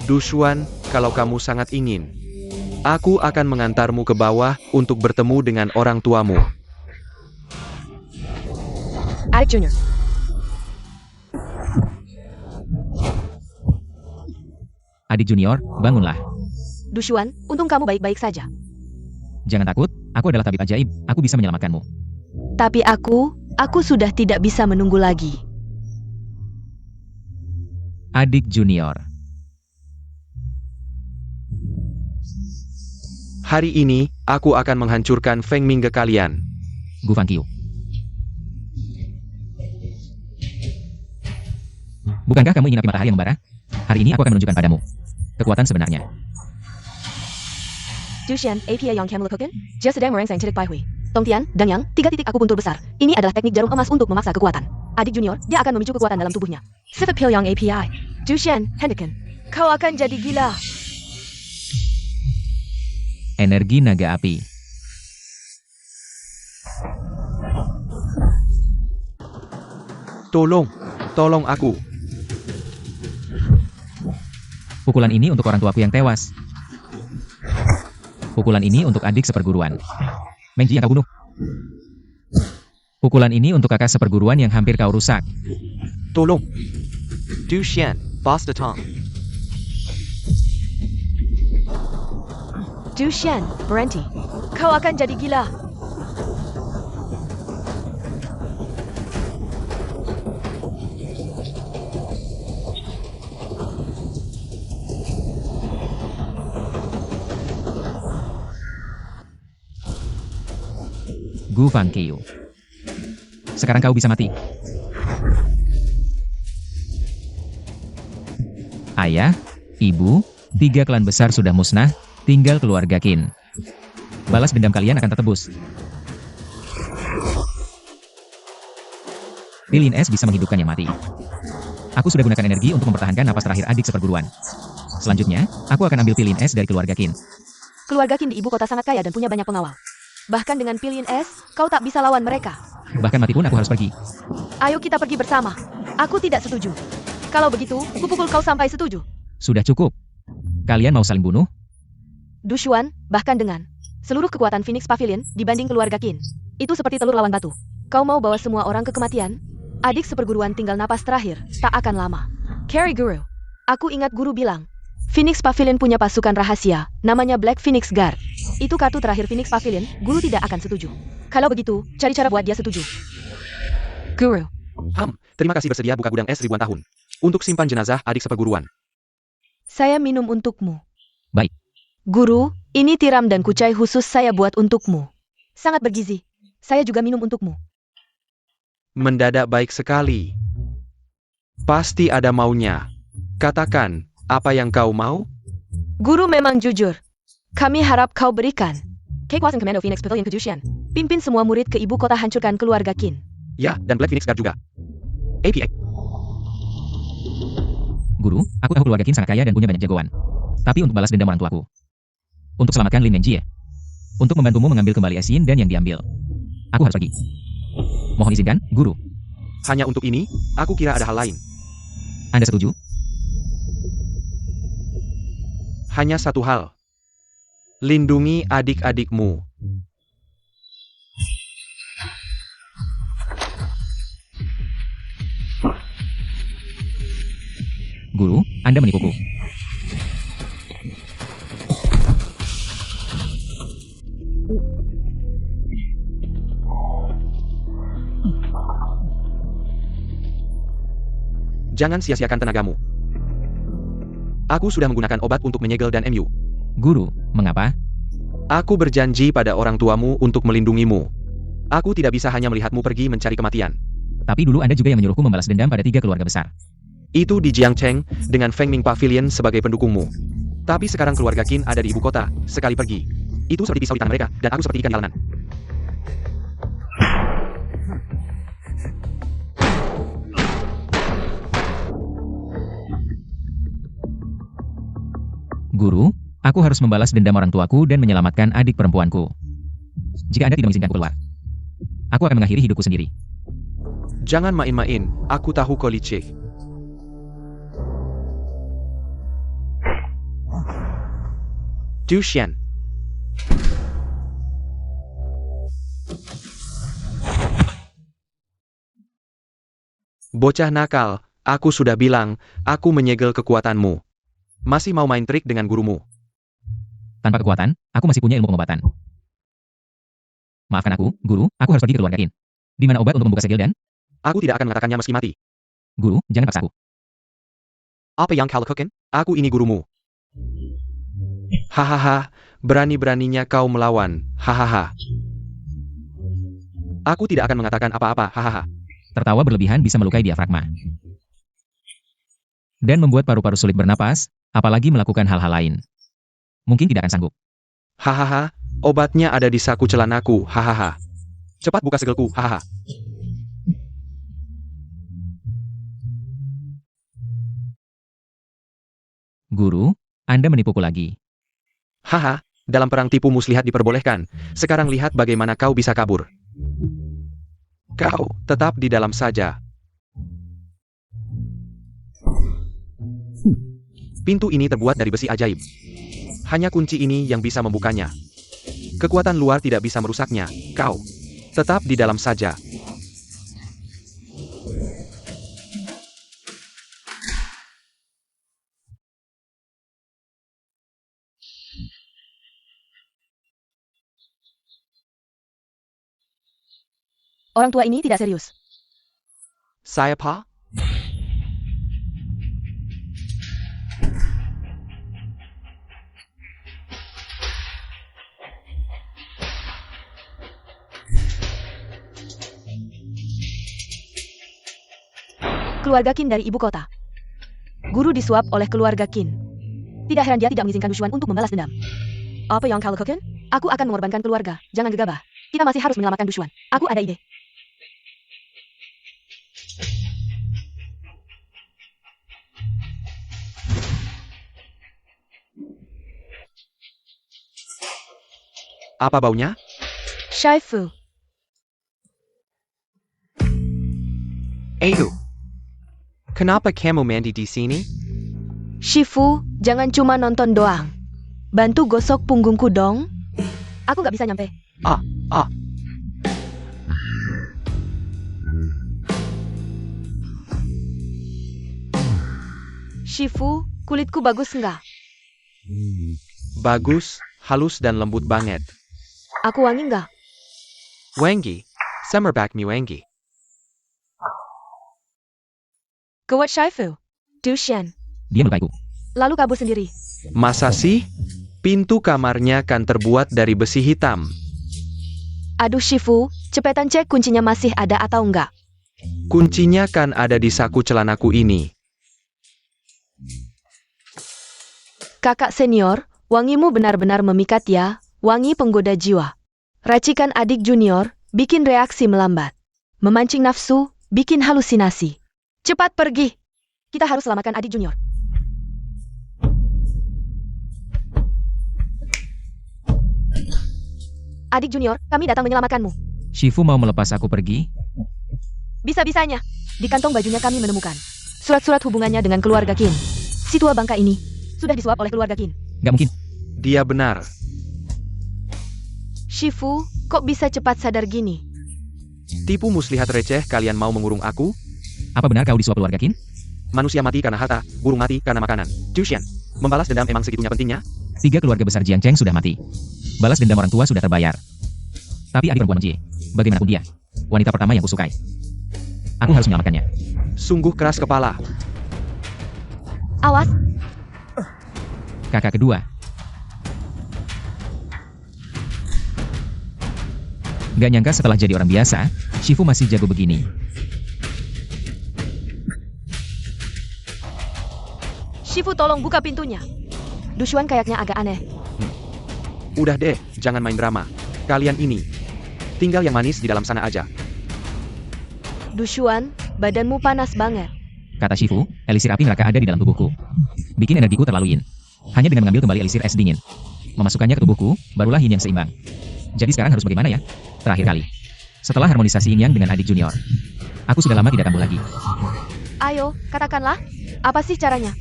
Dushuan, kalau kamu sangat ingin, aku akan mengantarmu ke bawah untuk bertemu dengan orang tuamu. Adik Junior. Adik junior, bangunlah. Dushuan, untung kamu baik-baik saja. Jangan takut, aku adalah tabib ajaib, aku bisa menyelamatkanmu. Tapi aku sudah tidak bisa menunggu lagi. Adik junior. Hari ini, aku akan menghancurkan Feng Ming ke kalian. Gu Fangqiu. Bukankah kamu ingin api matahari yang membara? Hari ini aku akan menunjukkan padamu kekuatan sebenarnya. Dushian, APA yang kamu lakukan? Dia sedang merangsang titik pai hui. Tongtian, dan yang, 3 titik aku puntur besar. Ini adalah teknik jarum emas untuk memaksa kekuatan. Adik junior, dia akan memicu kekuatan dalam tubuhnya. Sifat pil yang API. Dushian, hentikan. Kau akan jadi gila. Energi naga api. Tolong aku. Pukulan ini untuk orang tuaku yang tewas. Pukulan ini untuk adik seperguruan. Mengji yang kau bunuh. Pukulan ini untuk kakak seperguruan yang hampir kau rusak. Tolong. Dushian, boss datang. Dushan, berhenti. Kau akan jadi gila. Gu Fangqiu. Sekarang kau bisa mati. Ayah, ibu, 3 klan besar sudah musnah, tinggal keluarga Qin. Balas dendam kalian akan tertebus. Pil Yin Es bisa menghidupkan yang mati. Aku sudah gunakan energi untuk mempertahankan napas terakhir adik seperguruan. Selanjutnya, aku akan ambil Pil Yin Es dari keluarga Qin. Keluarga Qin di ibu kota sangat kaya dan punya banyak pengawal. Bahkan dengan Pil Yin Es, kau tak bisa lawan mereka. Bahkan mati pun aku harus pergi. Ayo kita pergi bersama. Aku tidak setuju. Kalau begitu, kupukul kau sampai setuju. Sudah cukup. Kalian mau saling bunuh? Dushuan, bahkan dengan seluruh kekuatan Phoenix Pavilion dibanding keluarga Qin. Itu seperti telur lawan batu. Kau mau bawa semua orang ke kematian? Adik seperguruan tinggal napas terakhir, tak akan lama. Carry Guru. Aku ingat guru bilang, Phoenix Pavilion punya pasukan rahasia, namanya Black Phoenix Guard. Itu kartu terakhir Phoenix Pavilion, guru tidak akan setuju. Kalau begitu, cari cara buat dia setuju. Guru. Terima kasih bersedia buka gudang es ribuan tahun. Untuk simpan jenazah adik seperguruan. Saya minum untukmu. Baik. Guru, ini tiram dan kucai khusus saya buat untukmu. Sangat bergizi. Saya juga minum untukmu. Mendadak baik sekali. Pasti ada maunya. Katakan, apa yang kau mau? Guru memang jujur. Kami harap kau berikan. Kekuasaan Komando Phoenix Pavilion ke Dushan. Pimpin semua murid ke ibu kota, hancurkan keluarga Qin. Ya, dan Black Phoenix Guard juga. APA. Guru, aku tahu keluarga Qin sangat kaya dan punya banyak jagoan. Tapi untuk balas dendam orang tuaku. Untuk selamatkan Lin Menjie. Untuk membantumu mengambil kembali Esin dan yang diambil. Aku harus pergi. Mohon izinkan, Guru. Hanya untuk ini, aku kira ada hal lain. Anda setuju? Hanya satu hal. Lindungi adik-adikmu. Guru, Anda menipuku. Jangan sia-siakan tenagamu. Aku sudah menggunakan obat untuk menyegel dan MU. Guru, mengapa? Aku berjanji pada orang tuamu untuk melindungimu. Aku tidak bisa hanya melihatmu pergi mencari kematian. Tapi dulu Anda juga yang menyuruhku membalas dendam pada 3 keluarga besar. Itu di Jiangcheng, dengan Feng Ming Pavilion sebagai pendukungmu. Tapi sekarang keluarga Qin ada di ibu kota, sekali pergi. Itu seperti pisau di tangan mereka, dan aku seperti ikan di jalanan. Guru, aku harus membalas dendam orang tuaku dan menyelamatkan adik perempuanku. Jika Anda tidak mengizinkanku keluar, aku akan mengakhiri hidupku sendiri. Jangan main-main, aku tahu kau licik. Dushan. Bocah nakal, aku sudah bilang, aku menyegel kekuatanmu. Masih mau main trik dengan gurumu. Tanpa kekuatan, aku masih punya ilmu pengobatan. Maafkan aku, Guru, aku harus pergi ke keluarga Qin. Di mana obat untuk membuka segel dan? Aku tidak akan mengatakannya meski mati. Guru, jangan paksa aku. Apa yang kau lakukan? Aku ini gurumu. Hahaha, berani-beraninya kau melawan, hahaha. Aku tidak akan mengatakan apa-apa, hahaha. Tertawa berlebihan bisa melukai diafragma. Dan membuat paru-paru sulit bernapas, apalagi melakukan hal-hal lain. Mungkin tidak akan sanggup. Hahaha, obatnya ada di saku celanaku, hahaha. Cepat buka segelku, hahaha. Guru, Anda menipuku lagi. Haha, dalam perang tipu muslihat diperbolehkan. Sekarang lihat bagaimana kau bisa kabur. Kau tetap di dalam saja. Pintu ini terbuat dari besi ajaib. Hanya kunci ini yang bisa membukanya. Kekuatan luar tidak bisa merusaknya. Kau tetap di dalam saja. Orang tua ini tidak serius. Saya Pa? Keluarga Qin dari ibu kota. Guru disuap oleh keluarga Qin. Tidak heran dia tidak mengizinkan Du Xuan untuk membalas dendam. Apa yang kau lakukan? Aku akan mengorbankan keluarga. Jangan gegabah. Kita masih harus menyelamatkan Du Xuan. Aku ada ide. Apa baunya? Shaifu. Edu. Kenapa kamu mandi di sini? Shifu, jangan cuma nonton doang. Bantu gosok punggungku dong. Aku nggak bisa nyampe. Ah. Shifu, kulitku bagus nggak? Bagus, halus dan lembut banget. Aku wangi nggak? Wangi. Semerbak mi wangi. Gawat Shaifu. Du Xuan. Dia melukaiku. Lalu kabur sendiri. Masa sih? Pintu kamarnya kan terbuat dari besi hitam. Aduh Shifu, cepetan cek kuncinya masih ada atau enggak. Kuncinya kan ada di saku celanaku ini. Kakak senior, wangimu benar-benar memikat ya, wangi penggoda jiwa. Racikan adik junior, bikin reaksi melambat. Memancing nafsu, bikin halusinasi. Cepat pergi. Kita harus selamatkan adik junior. Adik junior, kami datang menyelamatkanmu. Shifu mau melepas aku pergi? Bisa-bisanya. Di kantong bajunya kami menemukan surat-surat hubungannya dengan keluarga Qin. Si tua bangka ini sudah disuap oleh keluarga Qin. Gak mungkin. Dia benar. Shifu, kok bisa cepat sadar gini? Tipu muslihat receh, kalian mau mengurung aku? Apa benar kau disuap keluarga Qin? Manusia mati karena harta, burung mati karena makanan. Du Xuan, membalas dendam emang segitunya pentingnya? 3 keluarga besar Jiang Cheng sudah mati. Balas dendam orang tua sudah terbayar. Tapi adik perempuan Jie, bagaimanapun dia, wanita pertama yang kusukai. Aku harus menyelamatkannya. Sungguh keras kepala. Awas, Kakak kedua. Gak nyangka setelah jadi orang biasa, Shifu masih jago begini. Shifu tolong buka pintunya. Du Xuan kayaknya agak aneh. Udah deh, jangan main drama. Kalian ini, tinggal yang manis di dalam sana aja. Du Xuan, badanmu panas banget. Kata Shifu, elisir api neraka ada di dalam tubuhku. Bikin energiku terlalu yin. Hanya dengan mengambil kembali elisir es dingin, memasukkannya ke tubuhku, barulah yin yang seimbang. Jadi sekarang harus bagaimana ya? Terakhir kali. Setelah harmonisasi yin yang dengan adik junior. Aku sudah lama tidak kambuh lagi. Ayo, katakanlah. Apa sih caranya?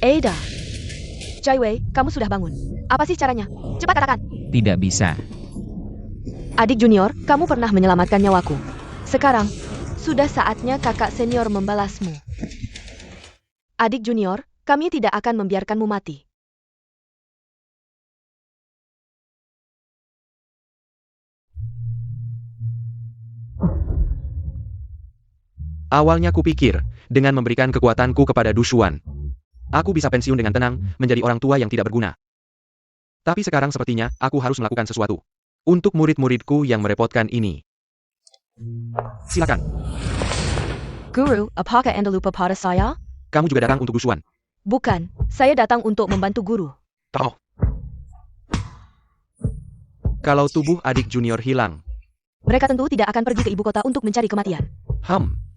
Ada. Chai Wei, kamu sudah bangun. Apa sih caranya? Cepat katakan. Tidak bisa. Adik junior, kamu pernah menyelamatkan nyawaku. Sekarang, sudah saatnya kakak senior membalasmu. Adik junior, kami tidak akan membiarkanmu mati. Awalnya kupikir, dengan memberikan kekuatanku kepada Du Xuan, aku bisa pensiun dengan tenang, menjadi orang tua yang tidak berguna. Tapi sekarang sepertinya, aku harus melakukan sesuatu. Untuk murid-muridku yang merepotkan ini. Silakan. Guru, apakah Anda lupa pada saya? Kamu juga datang untuk Du Xuan. Bukan, saya datang untuk membantu guru. Tahu. Kalau tubuh adik junior hilang, Mereka tentu tidak akan pergi ke ibu kota untuk mencari kematian.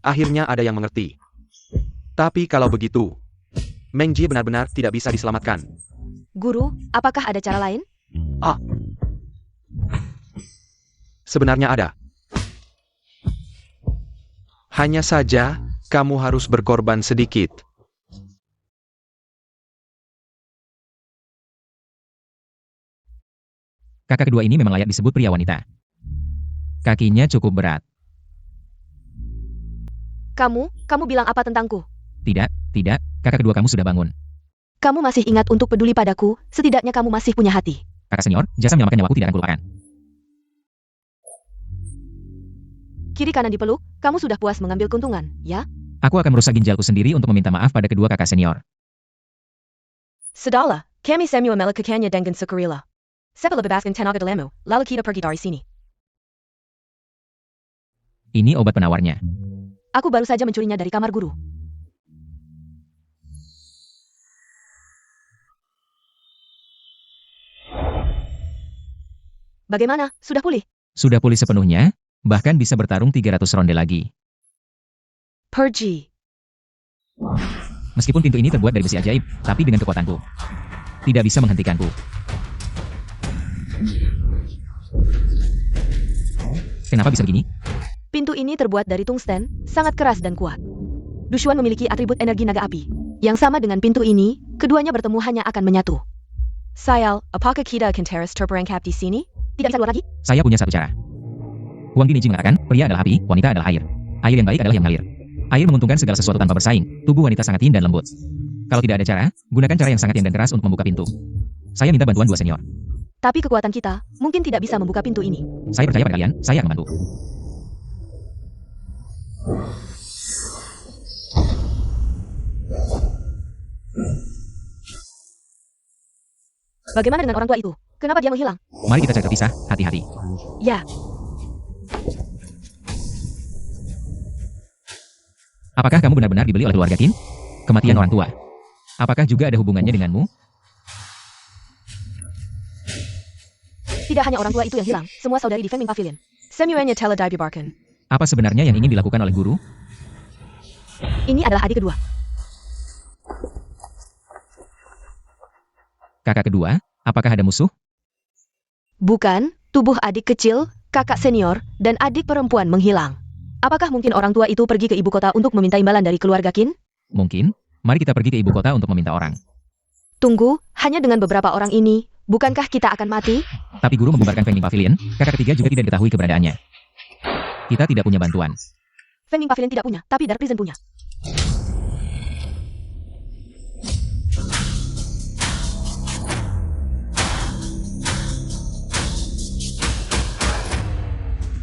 akhirnya ada yang mengerti. Tapi kalau begitu, Meng Jie benar-benar tidak bisa diselamatkan. Guru, apakah ada cara lain? Sebenarnya ada. Hanya saja, kamu harus berkorban sedikit. Kakak kedua ini memang layak disebut pria wanita. Kakinya cukup berat. Kamu bilang apa tentangku? Tidak, kakak kedua kamu sudah bangun. Kamu masih ingat untuk peduli padaku, setidaknya kamu masih punya hati. Kakak senior, jasa menyelamatkan nyawaku tidak akan kulupakan. kiri kanan dipeluk, kamu sudah puas mengambil keuntungan, ya? Aku akan merusak ginjalku sendiri untuk meminta maaf pada kedua kakak senior. Sudahlah, kami semua melakukannya dengan sukarela. Saya bebaskan tenaga dalammu, lalu kita pergi dari sini. Ini obat penawarnya. Aku baru saja mencurinya dari kamar guru. Bagaimana? Sudah pulih? Sudah pulih sepenuhnya, bahkan bisa bertarung 300 ronde lagi. Pergi. Meskipun pintu ini terbuat dari besi ajaib, tapi dengan kekuatanku, tidak bisa menghentikanku. Kenapa bisa begini? Pintu ini terbuat dari tungsten, sangat keras dan kuat. Dushuan memiliki atribut energi naga api. Yang sama dengan pintu ini, keduanya bertemu hanya akan menyatu. Sayal, apakah kita akan teras terperangkap di sini? Tidak bisa keluar lagi? Saya punya satu cara. Huang Diniji mengatakan, pria adalah api, wanita adalah air. Air yang baik adalah yang mengalir. Air menguntungkan segala sesuatu tanpa bersaing. Tubuh wanita sangat yin dan lembut. Kalau tidak ada cara, gunakan cara yang sangat yin dan keras untuk membuka pintu. Saya minta bantuan 2 senior. Tapi kekuatan kita mungkin tidak bisa membuka pintu ini. Saya percaya pada kalian, saya akan bantu. Bagaimana dengan orang tua itu? Kenapa dia menghilang? Mari kita cari terpisah, hati-hati. Ya, Apakah kamu benar-benar dibeli oleh keluarga Qin? Kematian orang tua. Apakah juga ada hubungannya denganmu? tidak hanya orang tua itu yang hilang, semua saudari di Fengming Pavilion. Semuanya telah dibubarkan. Apa sebenarnya yang ingin dilakukan oleh guru? Ini adalah adik kedua. Kakak kedua, apakah ada musuh? Bukan, tubuh adik kecil, kakak senior, dan adik perempuan menghilang. Apakah mungkin orang tua itu pergi ke ibu kota untuk meminta imbalan dari keluarga Qin? Mungkin. Mari kita pergi ke ibu kota untuk meminta orang. Tunggu, hanya dengan beberapa orang ini, bukankah kita akan mati? Tapi guru membubarkan Fengming Pavilion, kakak ketiga juga tidak diketahui keberadaannya. Kita tidak punya bantuan. Fengming Pavilion tidak punya, tapi Dark Prison punya.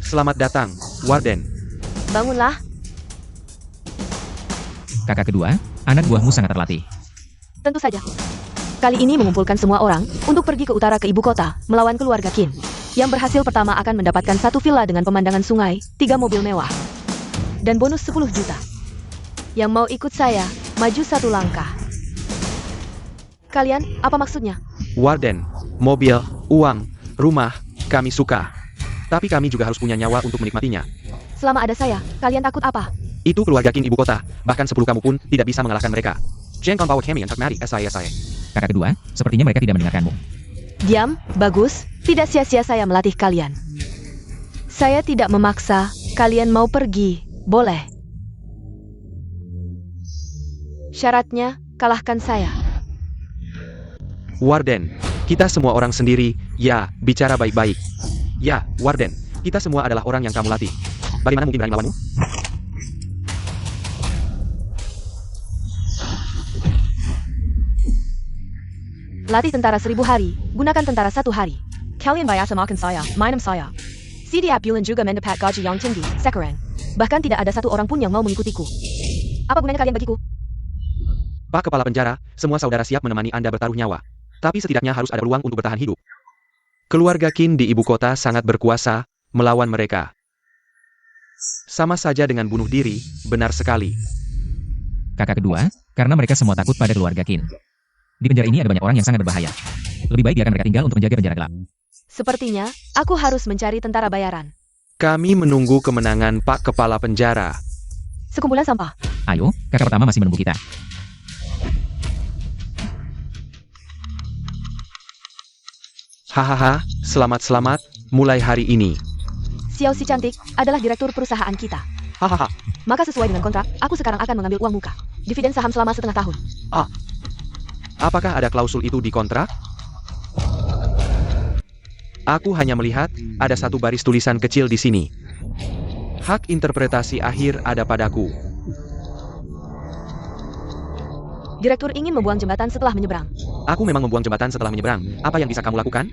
Selamat datang, Warden. Bangunlah. Kakak kedua, anak buahmu sangat terlatih. Tentu saja. Kali ini mengumpulkan semua orang untuk pergi ke utara ke ibu kota melawan keluarga Qin. Yang berhasil pertama akan mendapatkan 1 villa dengan pemandangan sungai, 3 mobil mewah, dan bonus 10 juta. Yang mau ikut saya, maju 1 langkah. Kalian, apa maksudnya? Warden, mobil, uang, rumah, kami suka. Tapi kami juga harus punya nyawa untuk menikmatinya. Selama ada saya, kalian takut apa? Itu keluarga Qin ibu kota, bahkan 10 kamu pun tidak bisa mengalahkan mereka. Jangan bawa kami yang pragmatik, SI. Kakak kedua, sepertinya mereka tidak mendengarkanmu. Diam, bagus. Tidak sia-sia saya melatih kalian. Saya tidak memaksa, kalian mau pergi, boleh. Syaratnya, kalahkan saya. Warden, kita semua orang sendiri, ya, bicara baik-baik. Ya, Warden, kita semua adalah orang yang kamu latih. Bagaimana mungkin berani melawanmu? Latih tentara 1000 hari, gunakan tentara 1 hari. Kalian biasa makan saya, minum saya. Setiap bulan juga mendapat gaji yang tinggi, sekarang. Bahkan tidak ada 1 orang pun yang mau mengikutiku. Apa gunanya kalian bagiku? Pak Kepala Penjara, semua saudara siap menemani Anda bertaruh nyawa. Tapi setidaknya harus ada peluang untuk bertahan hidup. Keluarga Qin di ibu kota sangat berkuasa, melawan mereka. Sama saja dengan bunuh diri, benar sekali. Kakak kedua, karena mereka semua takut pada keluarga Qin. Di penjara ini ada banyak orang yang sangat berbahaya. Lebih baik biarkan mereka tinggal untuk menjaga penjara gelap. Sepertinya, aku harus mencari tentara bayaran. Kami menunggu kemenangan Pak Kepala Penjara. Sekumpulan sampah. Ayo, kakak pertama masih menunggu kita. Hahaha, selamat-selamat, mulai hari ini. Xiao si cantik adalah direktur perusahaan kita. Hahaha, Maka sesuai dengan kontrak, aku sekarang akan mengambil uang muka. Dividen saham selama setengah tahun. apakah ada klausul itu di kontrak? Aku hanya melihat, ada 1 baris tulisan kecil di sini. Hak interpretasi akhir ada padaku. Direktur ingin membuang jembatan setelah menyeberang. Aku memang membuang jembatan setelah menyeberang. Apa yang bisa kamu lakukan?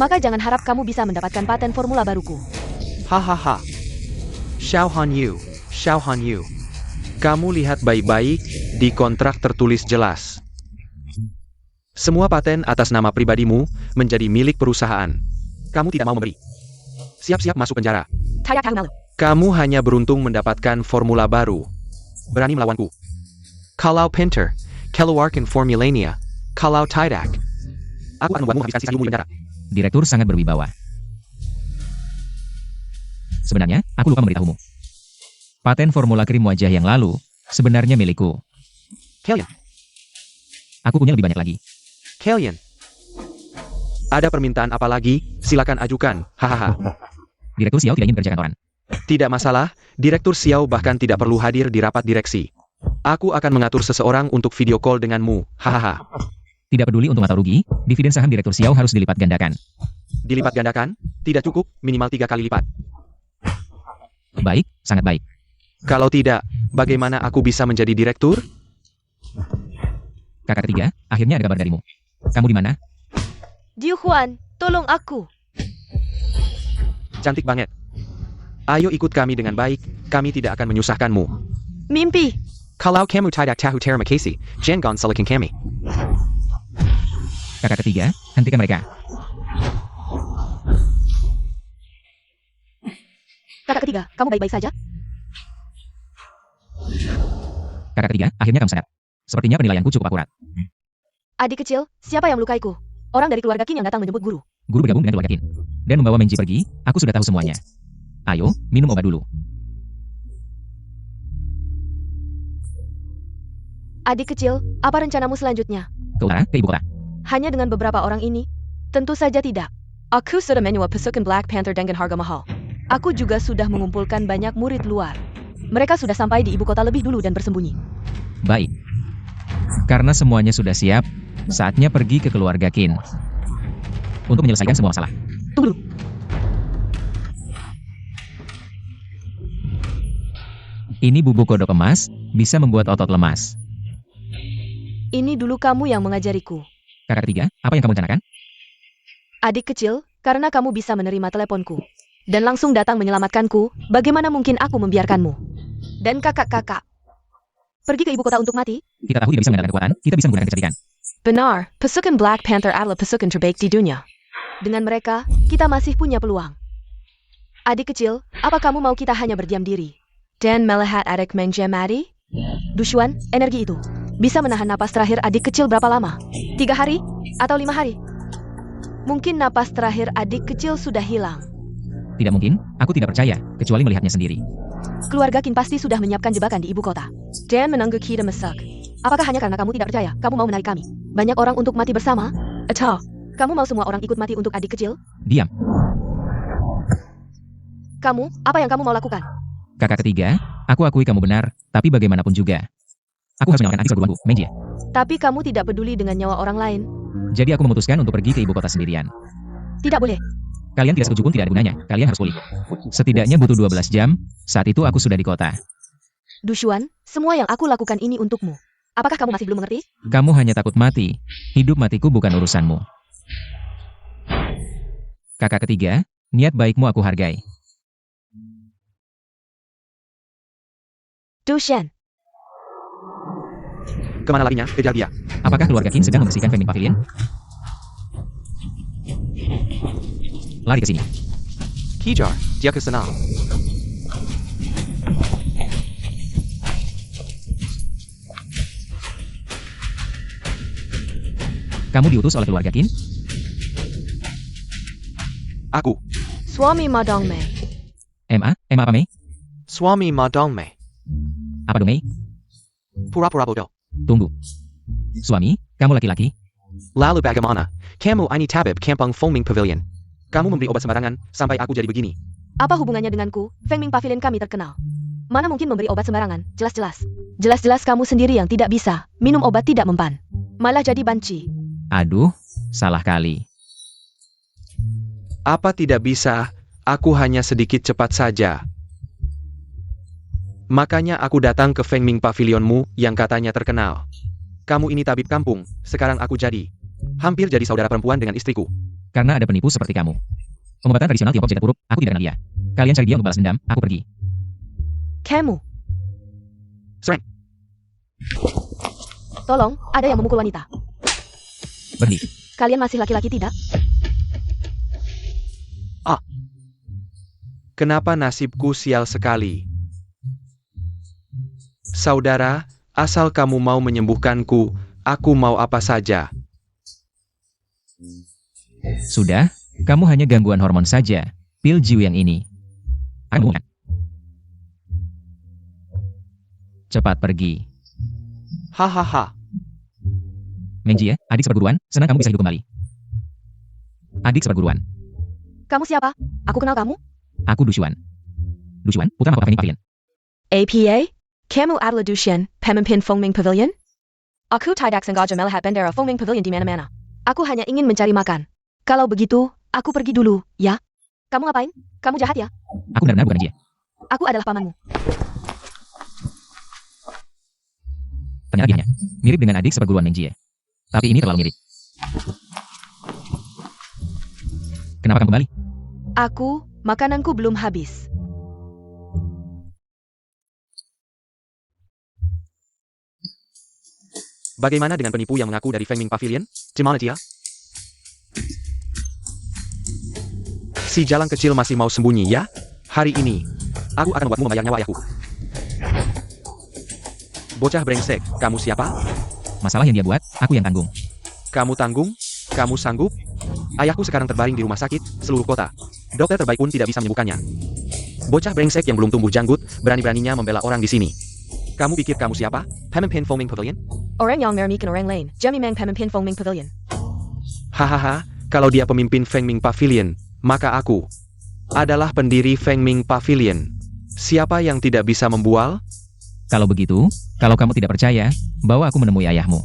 Maka jangan harap kamu bisa mendapatkan paten formula baruku. Hahaha. Xiao Hanyu, Xiao Hanyu. Kamu lihat baik-baik, di kontrak tertulis jelas. Semua paten atas nama pribadimu menjadi milik perusahaan. Kamu tidak mau memberi. Siap-siap masuk penjara. Tidak tahu malu. Kamu hanya beruntung mendapatkan formula baru. Berani melawanku. Kalau pinter, keluarkan formulanya. Kalau tidak, aku akan membuatmu habiskan sisa hidupmu di penjara. Direktur sangat berwibawa. Sebenarnya, aku lupa memberitahumu. Paten formula krim wajah yang lalu, sebenarnya milikku. Kalian, Aku punya lebih banyak lagi. kalian. Ada permintaan apa lagi? Silakan ajukan. Hahaha. Direktur Xiao tidak ingin bekerja kantoran. Tidak masalah, Direktur Xiao bahkan tidak perlu hadir di rapat direksi. Aku akan mengatur seseorang untuk video call denganmu. Hahaha. Tidak peduli untung atau rugi, dividen saham Direktur Xiao harus dilipat gandakan. Dilipat gandakan? Tidak cukup, minimal 3 kali lipat. Baik, sangat baik. Kalau tidak, bagaimana aku bisa menjadi direktur? Kakak ketiga, akhirnya ada kabar darimu. Kamu di mana? Diu Huan, tolong aku. Cantik banget. Ayo ikut kami dengan baik, kami tidak akan menyusahkanmu. Mimpi. Kalau kamu tidak tahu terima kasih, jangan salahkan kami. Kakak ketiga, hentikan mereka. Kakak ketiga, kamu baik-baik saja? Kakak ketiga, akhirnya kamu sadar. Sepertinya penilaianku cukup akurat. Adik kecil, siapa yang melukaiku? Orang dari keluarga Qin yang datang menjemput guru. Guru bergabung dengan keluarga Qin. Dan membawa Menji pergi, aku sudah tahu semuanya. Ayo, minum obat dulu. Adik kecil, apa rencanamu selanjutnya? Ke utara, ke ibu kota. Hanya dengan beberapa orang ini? Tentu saja tidak. Aku sudah menyewa pasukan Black Panther dengan harga mahal. Aku juga sudah mengumpulkan banyak murid luar. Mereka sudah sampai di ibu kota lebih dulu dan bersembunyi. Baik. Karena semuanya sudah siap, saatnya pergi ke keluarga Qin. Untuk menyelesaikan semua masalah. Tunggu dulu. Ini bubuk kodok emas, bisa membuat otot lemas. Ini dulu kamu yang mengajariku. Kakak ketiga, apa yang kamu rencanakan? Adik kecil, karena kamu bisa menerima teleponku. Dan langsung datang menyelamatkanku, bagaimana mungkin aku membiarkanmu? Dan kakak-kakak. Pergi ke ibu kota untuk mati? Kita tahu tidak bisa mengandalkan kekuatan, kita bisa menggunakan kecerdikan. Benar, pasukan Black Panther adalah pasukan terbaik di dunia. Dengan mereka, kita masih punya peluang. Adik kecil, apa kamu mau kita hanya berdiam diri? Dan melihat adik menjamati? Dushuan, energi itu. Bisa menahan napas terakhir adik kecil berapa lama? 3 hari? Atau 5 hari? Mungkin napas terakhir adik kecil sudah hilang. Tidak mungkin, aku tidak percaya, kecuali melihatnya sendiri. Keluarga Qin pasti sudah menyiapkan jebakan di ibu kota. Dan menunggu kita masak. Apakah hanya karena kamu tidak percaya, kamu mau menarik kami? Banyak orang untuk mati bersama? Atau, kamu mau semua orang ikut mati untuk adik kecil? Diam. Kamu, apa yang kamu mau lakukan? Kakak ketiga, aku akui kamu benar, tapi bagaimanapun juga. Aku harus menyalakan adik serguanku, Menji. Tapi kamu tidak peduli dengan nyawa orang lain. Jadi aku memutuskan untuk pergi ke ibu kota sendirian. Tidak boleh. Kalian tidak setuju pun tidak ada gunanya, kalian harus pulih. Setidaknya butuh 12 jam, saat itu aku sudah di kota. Dushuan, semua yang aku lakukan ini untukmu. Apakah kamu masih belum mengerti? Kamu hanya takut mati, hidup matiku bukan urusanmu. Kakak ketiga, niat baikmu aku hargai. Dushan, Kemana larinya? Kejar dia. Apakah keluarga Qin sedang membersihkan Fengming Pavilion? Lari ke sini. Kejar, dia ke sana. Kamu diutus oleh keluarga Qin? Aku, suami Madong Mei. Emma apa Mei? suami Madong Mei. Apa dong Mei? Pura-pura bodoh. Tunggu. Suami, kamu laki-laki? Lalu bagaimana? Kamu ini tabib kampung Fengming Pavilion. Kamu memberi obat sembarangan, sampai aku jadi begini. Apa hubungannya denganku? Fengming Pavilion kami terkenal. Mana mungkin memberi obat sembarangan? Jelas-jelas. Jelas-jelas kamu sendiri yang tidak bisa. Minum obat tidak mempan. Malah jadi banci. Aduh, salah kali. Apa tidak bisa? Aku hanya sedikit cepat saja. Makanya aku datang ke Fengming Pavilionmu yang katanya terkenal. Kamu ini tabib kampung, sekarang aku jadi. Hampir jadi saudara perempuan dengan istriku. Karena ada penipu seperti kamu. Pengobatan tradisional Tiongkok jagat buruk, aku tidak kenal dia. Kalian cari dia untuk balas dendam, aku pergi. Kamu. Sreng. Tolong, ada yang memukul wanita. Berhenti. Kalian masih laki-laki tidak? Kenapa nasibku sial sekali? Saudara, asal kamu mau menyembuhkanku, aku mau apa saja. Sudah, kamu hanya gangguan hormon saja. Pil Jiu yang ini. Akan bukan? Cepat pergi. Hahaha. Mengjie, adik seperguruan, senang kamu bisa hidup kembali. Adik seperguruan, Kamu siapa? Aku kenal kamu. aku Dushuan. Dushuan, putra mahkota Fengming Pavilion. APA? Kamu adalah Dushan, pemimpin Fengming Pavilion? Aku tidak sengaja melihat bendera Fengming Pavilion di mana-mana. Aku hanya ingin mencari makan. Kalau begitu, aku pergi dulu, ya? Kamu ngapain? Kamu jahat ya? Aku benar-benar bukan Mengjie. Aku adalah pamanmu. Ternyata dia hanya mirip dengan adik seperguruan Mengjie. Tapi ini terlalu mirip. Kenapa kamu kembali? Aku, makananku belum habis. Bagaimana dengan penipu yang mengaku dari Fengming Pavilion? Gimana dia? Si jalang kecil masih mau sembunyi ya? Hari ini, aku akan membuatmu membayar nyawa ayahku. Bocah brengsek, kamu siapa? Masalah yang dia buat, aku yang tanggung. Kamu tanggung? Kamu sanggup? Ayahku sekarang terbaring di rumah sakit, seluruh kota. Dokter terbaik pun tidak bisa menyembuhkannya. Bocah brengsek yang belum tumbuh janggut, berani-beraninya membela orang di sini. Kamu pikir kamu siapa? Pemimpin Fengming Pavilion? Orang yang meremehkan orang lain, Jami Mang pemimpin Fengming Pavilion. Hahaha, kalau dia pemimpin Fengming Pavilion, maka aku adalah pendiri Fengming Pavilion. Siapa yang tidak bisa membual? Kalau begitu, kalau kamu tidak percaya, bawa aku menemui ayahmu.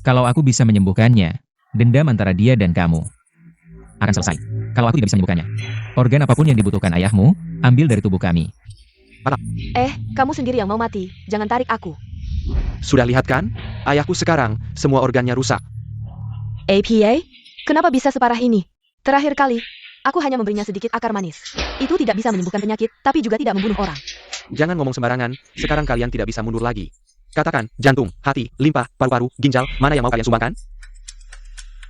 Kalau aku bisa menyembuhkannya, dendam antara dia dan kamu akan selesai. Kalau aku tidak bisa menyembuhkannya, organ apapun yang dibutuhkan ayahmu, ambil dari tubuh kami. Kamu sendiri yang mau mati, jangan tarik aku. Sudah lihat kan? Ayahku sekarang, semua organnya rusak. APA? Kenapa bisa separah ini? Terakhir kali, aku hanya memberinya sedikit akar manis. Itu tidak bisa menyembuhkan penyakit, tapi juga tidak membunuh orang. Jangan ngomong sembarangan, sekarang kalian tidak bisa mundur lagi. Katakan, jantung, hati, limpa, paru-paru, ginjal, mana yang mau kalian sumbangkan?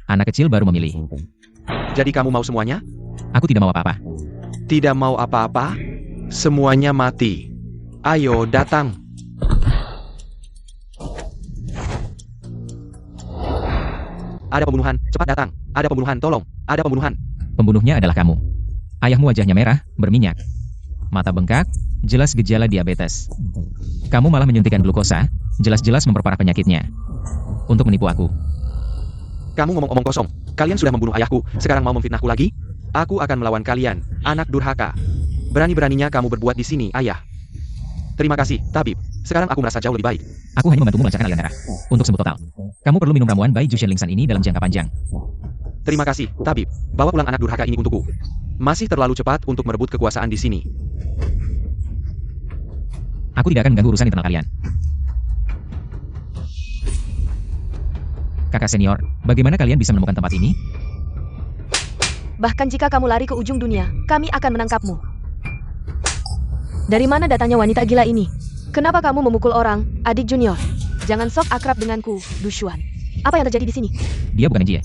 Anak kecil baru memilih. Jadi kamu mau semuanya? Aku tidak mau apa-apa. Tidak mau apa-apa? Semuanya mati. Ayo, datang. Ada pembunuhan, cepat datang. Ada pembunuhan, tolong. Ada pembunuhan. Pembunuhnya adalah kamu. Ayahmu wajahnya merah, berminyak. Mata bengkak, jelas gejala diabetes. Kamu malah menyuntikkan glukosa, jelas-jelas memperparah penyakitnya. Untuk menipu aku. Kamu ngomong-ngomong kosong. Kalian sudah membunuh ayahku, sekarang mau memfitnahku lagi? Aku akan melawan kalian, anak durhaka. Berani-beraninya kamu berbuat di sini, ayah. Terima kasih, tabib. Sekarang aku merasa jauh lebih baik. Aku hanya membantumu melancarkan aliran darah. Untuk sembuh total, kamu perlu minum ramuan Bai Jushen Lingsan ini dalam jangka panjang. Terima kasih, tabib. Bawa pulang anak durhaka ini untukku. Masih terlalu cepat untuk merebut kekuasaan di sini. Aku tidak akan mengganggu urusan internal kalian. Kakak senior, bagaimana kalian bisa menemukan tempat ini? Bahkan jika kamu lari ke ujung dunia, kami akan menangkapmu. Dari mana datangnya wanita gila ini? Kenapa kamu memukul orang, adik junior? Jangan sok akrab denganku, Dushuan. Apa yang terjadi di sini? Dia bukan Mengjie.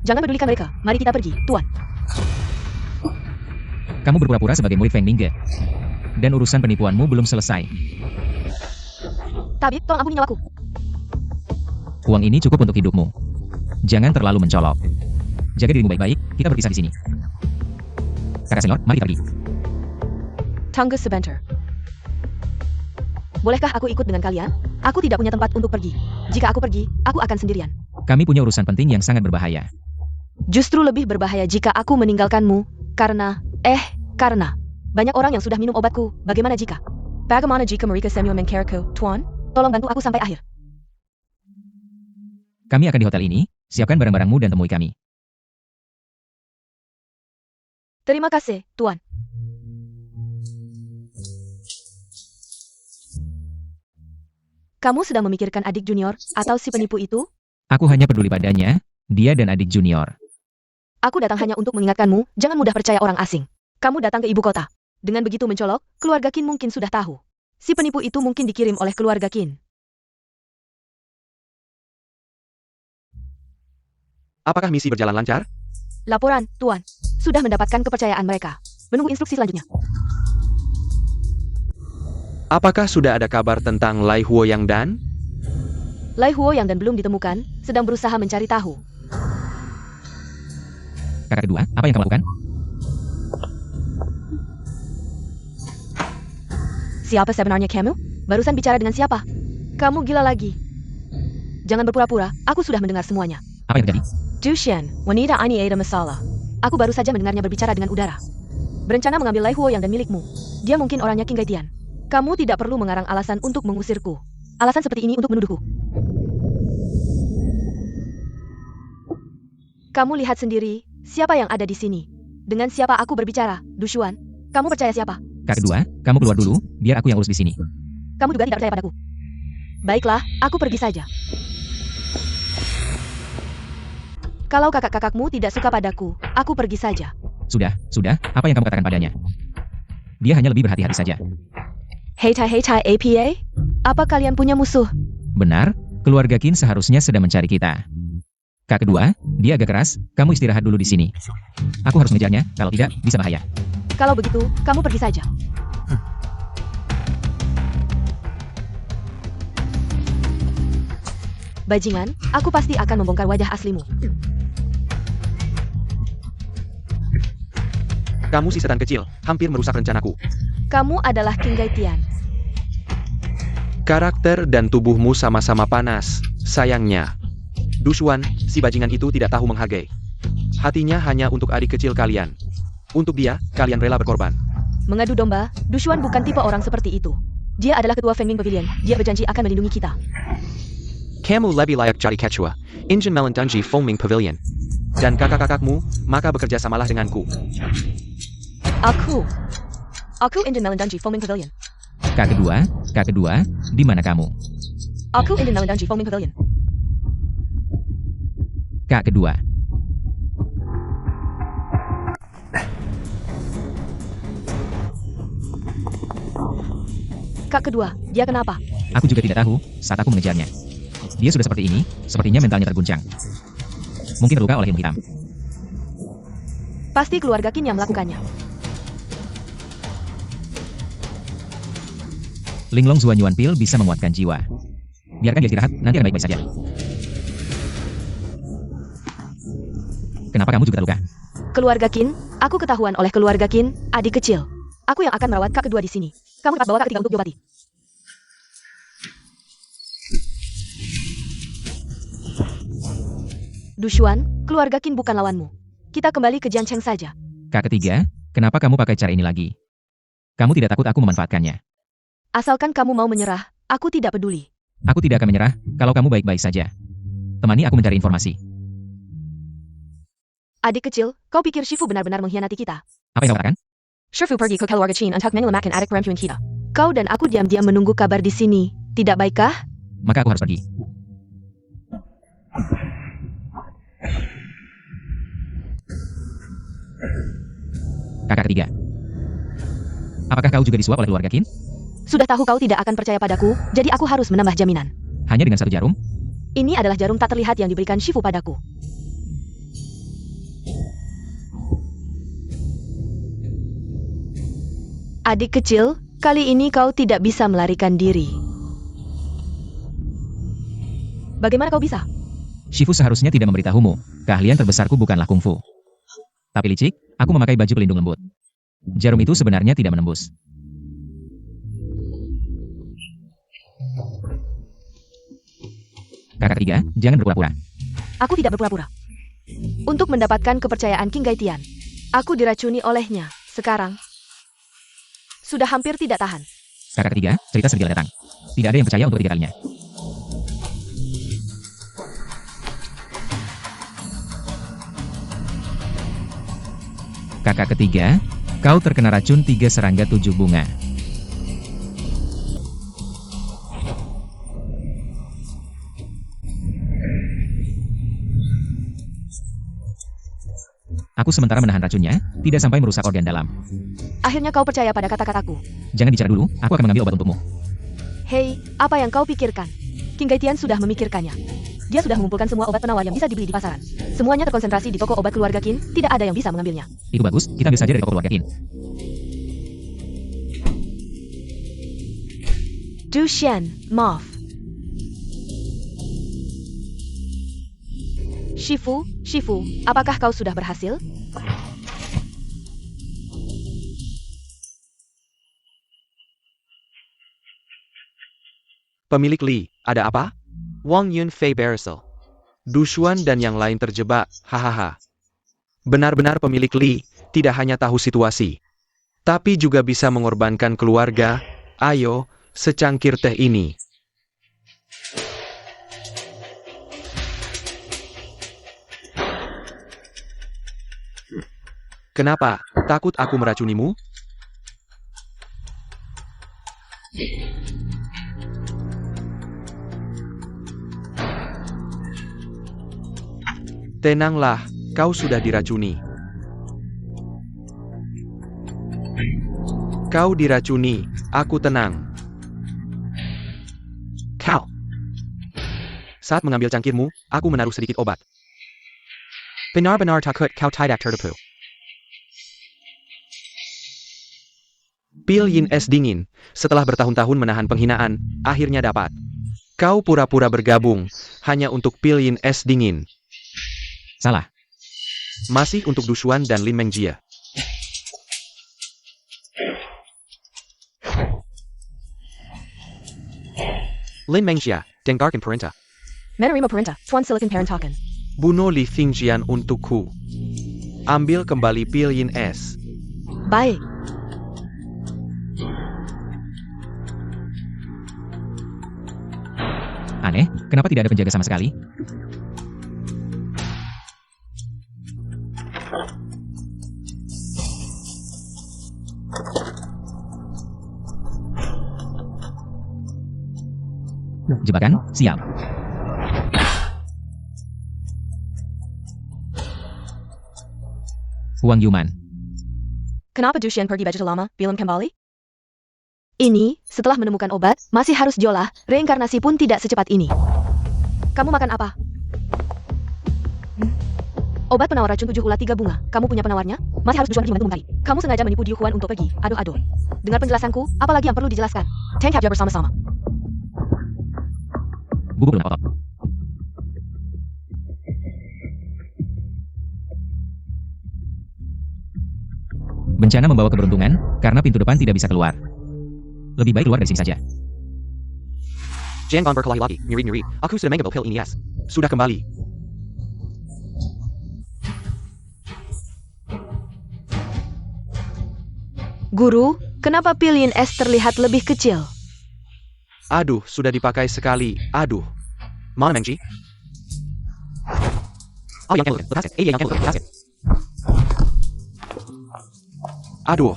Jangan pedulikan mereka. Mari kita pergi, Tuan. Kamu berpura-pura sebagai murid Feng Mingge. Dan urusan penipuanmu belum selesai. Tabib, tolong ampuni nyawaku. Uang ini cukup untuk hidupmu. Jangan terlalu mencolok. Jaga dirimu baik-baik, kita berpisah di sini. Kakak senior, mari kita pergi. Tunggu sebentar. Bolehkah aku ikut dengan kalian? Aku tidak punya tempat untuk pergi. Jika aku pergi, aku akan sendirian. Kami punya urusan penting yang sangat berbahaya. Justru lebih berbahaya jika aku meninggalkanmu, karena banyak orang yang sudah minum obatku. Bagaimana jika? Bagaimana jika mereka semua mengkiraku, Tuan? Tolong bantu aku sampai akhir. Kami akan di hotel ini, siapkan barang-barangmu dan temui kami. Terima kasih, Tuan. Kamu sedang memikirkan adik junior atau si penipu itu? Aku hanya peduli padanya, dia dan adik junior. Aku datang hanya untuk mengingatkanmu, jangan mudah percaya orang asing. Kamu datang ke ibu kota. Dengan begitu mencolok, keluarga Qin mungkin sudah tahu. Si penipu itu mungkin dikirim oleh keluarga Qin. Apakah misi berjalan lancar? Laporan, Tuan. Sudah mendapatkan kepercayaan mereka. Menunggu instruksi selanjutnya. Apakah sudah ada kabar tentang Lai Huoyang dan? Lai Huo yang dan belum ditemukan, sedang berusaha mencari tahu. Kakak kedua, apa yang kamu lakukan? Siapa sebenarnya kamu? Barusan bicara dengan siapa? Kamu gila lagi. Jangan berpura-pura, aku sudah mendengar semuanya. Apa yang terjadi? Jushan, wanita ini ada masalah. Aku baru saja mendengarnya berbicara dengan udara. Berencana mengambil Lai Huo yang dan milikmu. Dia mungkin orangnya King Gaitian. Kamu tidak perlu mengarang alasan untuk mengusirku. Alasan seperti ini untuk menuduhku. Kamu lihat sendiri, siapa yang ada di sini. Dengan siapa aku berbicara, Dushuan? Kamu percaya siapa? Kakak kedua, kamu keluar dulu, biar aku yang urus di sini. Kamu juga tidak percaya padaku. Baiklah, aku pergi saja. Kalau kakak-kakakmu tidak suka padaku, aku pergi saja. Sudah, apa yang kamu katakan padanya? Dia hanya lebih berhati-hati saja. Hei Tai APA? Apa kalian punya musuh? Benar, keluarga Qin seharusnya sedang mencari kita. Kak kedua, dia agak keras, kamu istirahat dulu di sini. Aku harus mengejarnya, kalau tidak, bisa bahaya. Kalau begitu, kamu pergi saja. Bajingan, aku pasti akan membongkar wajah aslimu. Kamu si setan kecil, hampir merusak rencanaku. Kamu adalah King Gaitian. Karakter dan tubuhmu sama-sama panas, sayangnya. Dushuan, si bajingan itu tidak tahu menghargai. Hatinya hanya untuk adik kecil kalian. Untuk dia, kalian rela berkorban. Mengadu domba, Dushuan bukan tipe orang seperti itu. Dia adalah ketua Fengming Pavilion, dia berjanji akan melindungi kita. Kamu lebih layak cari Quechua, Injin Melendungi Fengming Pavilion. Dan kakak-kakakmu, maka bekerja samalah denganku. Aku Injin Melendungi Fengming Pavilion. Kak kedua, di mana kamu? Aku Injin Melendungi Fengming Pavilion. Kak kedua. Kak kedua, dia kenapa? Aku juga tidak tahu, saat aku mengejarnya. Dia sudah seperti ini, sepertinya mentalnya terguncang. Mungkin terluka oleh ilmu hitam. Pasti keluarga Qin yang melakukannya. Linglong Zuan Yuan Pil bisa menguatkan jiwa. Biarkan dia istirahat, nanti akan baik-baik saja. Kenapa kamu juga terluka? Keluarga Qin, aku ketahuan oleh keluarga Qin, adik kecil. Aku yang akan merawat kak kedua di sini. Kamu dapat bawa kak ketiga untuk diobati. Dushuan, keluarga Qin bukan lawanmu. Kita kembali ke Jiancheng saja. Kak ketiga, kenapa kamu pakai cara ini lagi? Kamu tidak takut aku memanfaatkannya? Asalkan kamu mau menyerah, aku tidak peduli. Aku tidak akan menyerah, kalau kamu baik-baik saja. Temani aku mencari informasi. Adik kecil, kau pikir Shifu benar-benar mengkhianati kita? Apa yang kau katakan? Shifu pergi ke keluarga Qin untuk menyelamatkan adik perempuan kita. Kau dan aku diam-diam menunggu kabar di sini. Tidak baikkah? Maka aku harus pergi. Kakak ketiga. Apakah kau juga disuap oleh keluarga Qin? Sudah tahu kau tidak akan percaya padaku, jadi aku harus menambah jaminan. Hanya dengan satu jarum? Ini adalah jarum tak terlihat yang diberikan Shifu padaku. Adik kecil, kali ini kau tidak bisa melarikan diri. Bagaimana kau bisa? Shifu seharusnya tidak memberitahumu. Keahlian terbesarku bukanlah kungfu. Tapi licik, aku memakai baju pelindung lembut. Jarum itu sebenarnya tidak menembus. Kakak ketiga, jangan berpura-pura. Aku tidak berpura-pura. Untuk mendapatkan kepercayaan King Gaitian, aku diracuni olehnya. Sekarang, sudah hampir tidak tahan. Kakak ketiga, cerita serigala datang. Tidak ada yang percaya untuk ketiga kalinya. Kakak ketiga, kau terkena racun 3 serangga 7 bunga. Aku sementara menahan racunnya, tidak sampai merusak organ dalam. Akhirnya kau percaya pada kata-kataku. Jangan bicara dulu, aku akan mengambil obat untukmu. Hei, apa yang kau pikirkan? King Gaitian sudah memikirkannya. Dia sudah mengumpulkan semua obat penawar yang bisa dibeli di pasaran. Semuanya terkonsentrasi di toko obat keluarga Qin, tidak ada yang bisa mengambilnya. Itu bagus, kita ambil saja dari toko keluarga Qin. Du Xian, maaf. Shifu, apakah kau sudah berhasil? Pemilik Li, ada apa? Wang Yun Fei Bersel. Du Xuan dan yang lain terjebak, hahaha. Benar-benar pemilik Li, tidak hanya tahu situasi, tapi juga bisa mengorbankan keluarga. Ayo, secangkir teh ini. Kenapa? Takut aku meracunimu? Tenanglah, kau sudah diracuni. Kau diracuni, aku tenang. Kau. Saat mengambil cangkirmu, aku menaruh sedikit obat. Benar-benar takut kau tidak tertipu. Pil Yin es dingin, setelah bertahun-tahun menahan penghinaan, akhirnya dapat. Kau pura-pura bergabung, hanya untuk pil Yin es dingin. Salah. Masih untuk Du Xuan dan Lin Mengjie. Lin Mengjie, dengarkan perintah. Menerima perintah, Tuan Silicon Parantakan. Bunuh Li Fingjian untukku. Ambil kembali pil Yin es. Baik. Aneh, kenapa tidak ada penjaga sama sekali? Jebakan, siap. Huang Yuman. Kenapa Du Xian pergi baju lama, belum kembali? Ini, setelah menemukan obat, masih harus jolah, reinkarnasi pun tidak secepat ini. Kamu makan apa? Obat penawar racun 7 ulat 3 bunga. Kamu punya penawarnya? Masih harus Du Xuan pergi membantu mencari. Kamu sengaja menipu Diu Huan untuk pergi. Aduh. Dengar penjelasanku, apalagi yang perlu dijelaskan? Tank Capture bersama-sama. Bubuk belum kotor. Bencana membawa keberuntungan, karena pintu depan tidak bisa keluar. Lebih baik keluar dari sini saja. Jangan berkelahi lagi, ngiri. Aku sudah mengambil pil ini es. Sudah kembali. Guru, kenapa pil Yin es terlihat lebih kecil? Aduh, sudah dipakai sekali. Aduh. Mana Mengji? Oh, yang kelu. Lepasin. Yang kelu. Lepasin. Aduh.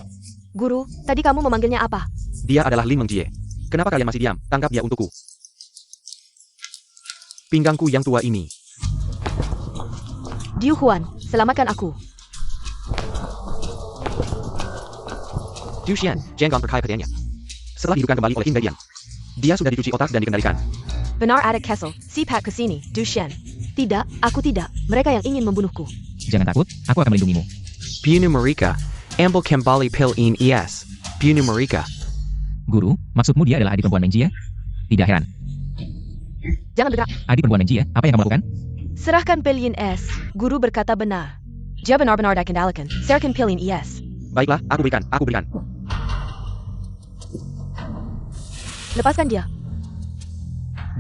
Guru, tadi kamu memanggilnya apa? Dia adalah Lin Mengjie. Kenapa kalian masih diam? Tangkap dia untukku. Pinggangku yang tua ini. Diu Huan, selamatkan aku. Du Xian, jangan percaya padanya. Setelah dihidupkan kembali oleh King Gaitian, dia sudah dicuci otak dan dikendalikan. Benar ada Kessel, Sipak ke sini, Du Xian. Tidak, aku tidak. Mereka yang ingin membunuhku. Jangan takut, aku akan melindungimu. Bunuh mereka. Ambil kembali pil ini es. Bunuh mereka. Guru, maksudmu dia adalah adik perempuan Mengjie? Tidak heran. Jangan bergerak. Adik perempuan Mengjie, apa yang kamu lakukan? Serahkan pil Yin es. Guru berkata benar. Dia benar-benar dikendalikan. Serahkan pil Yin es. Baiklah, aku berikan. Lepaskan dia.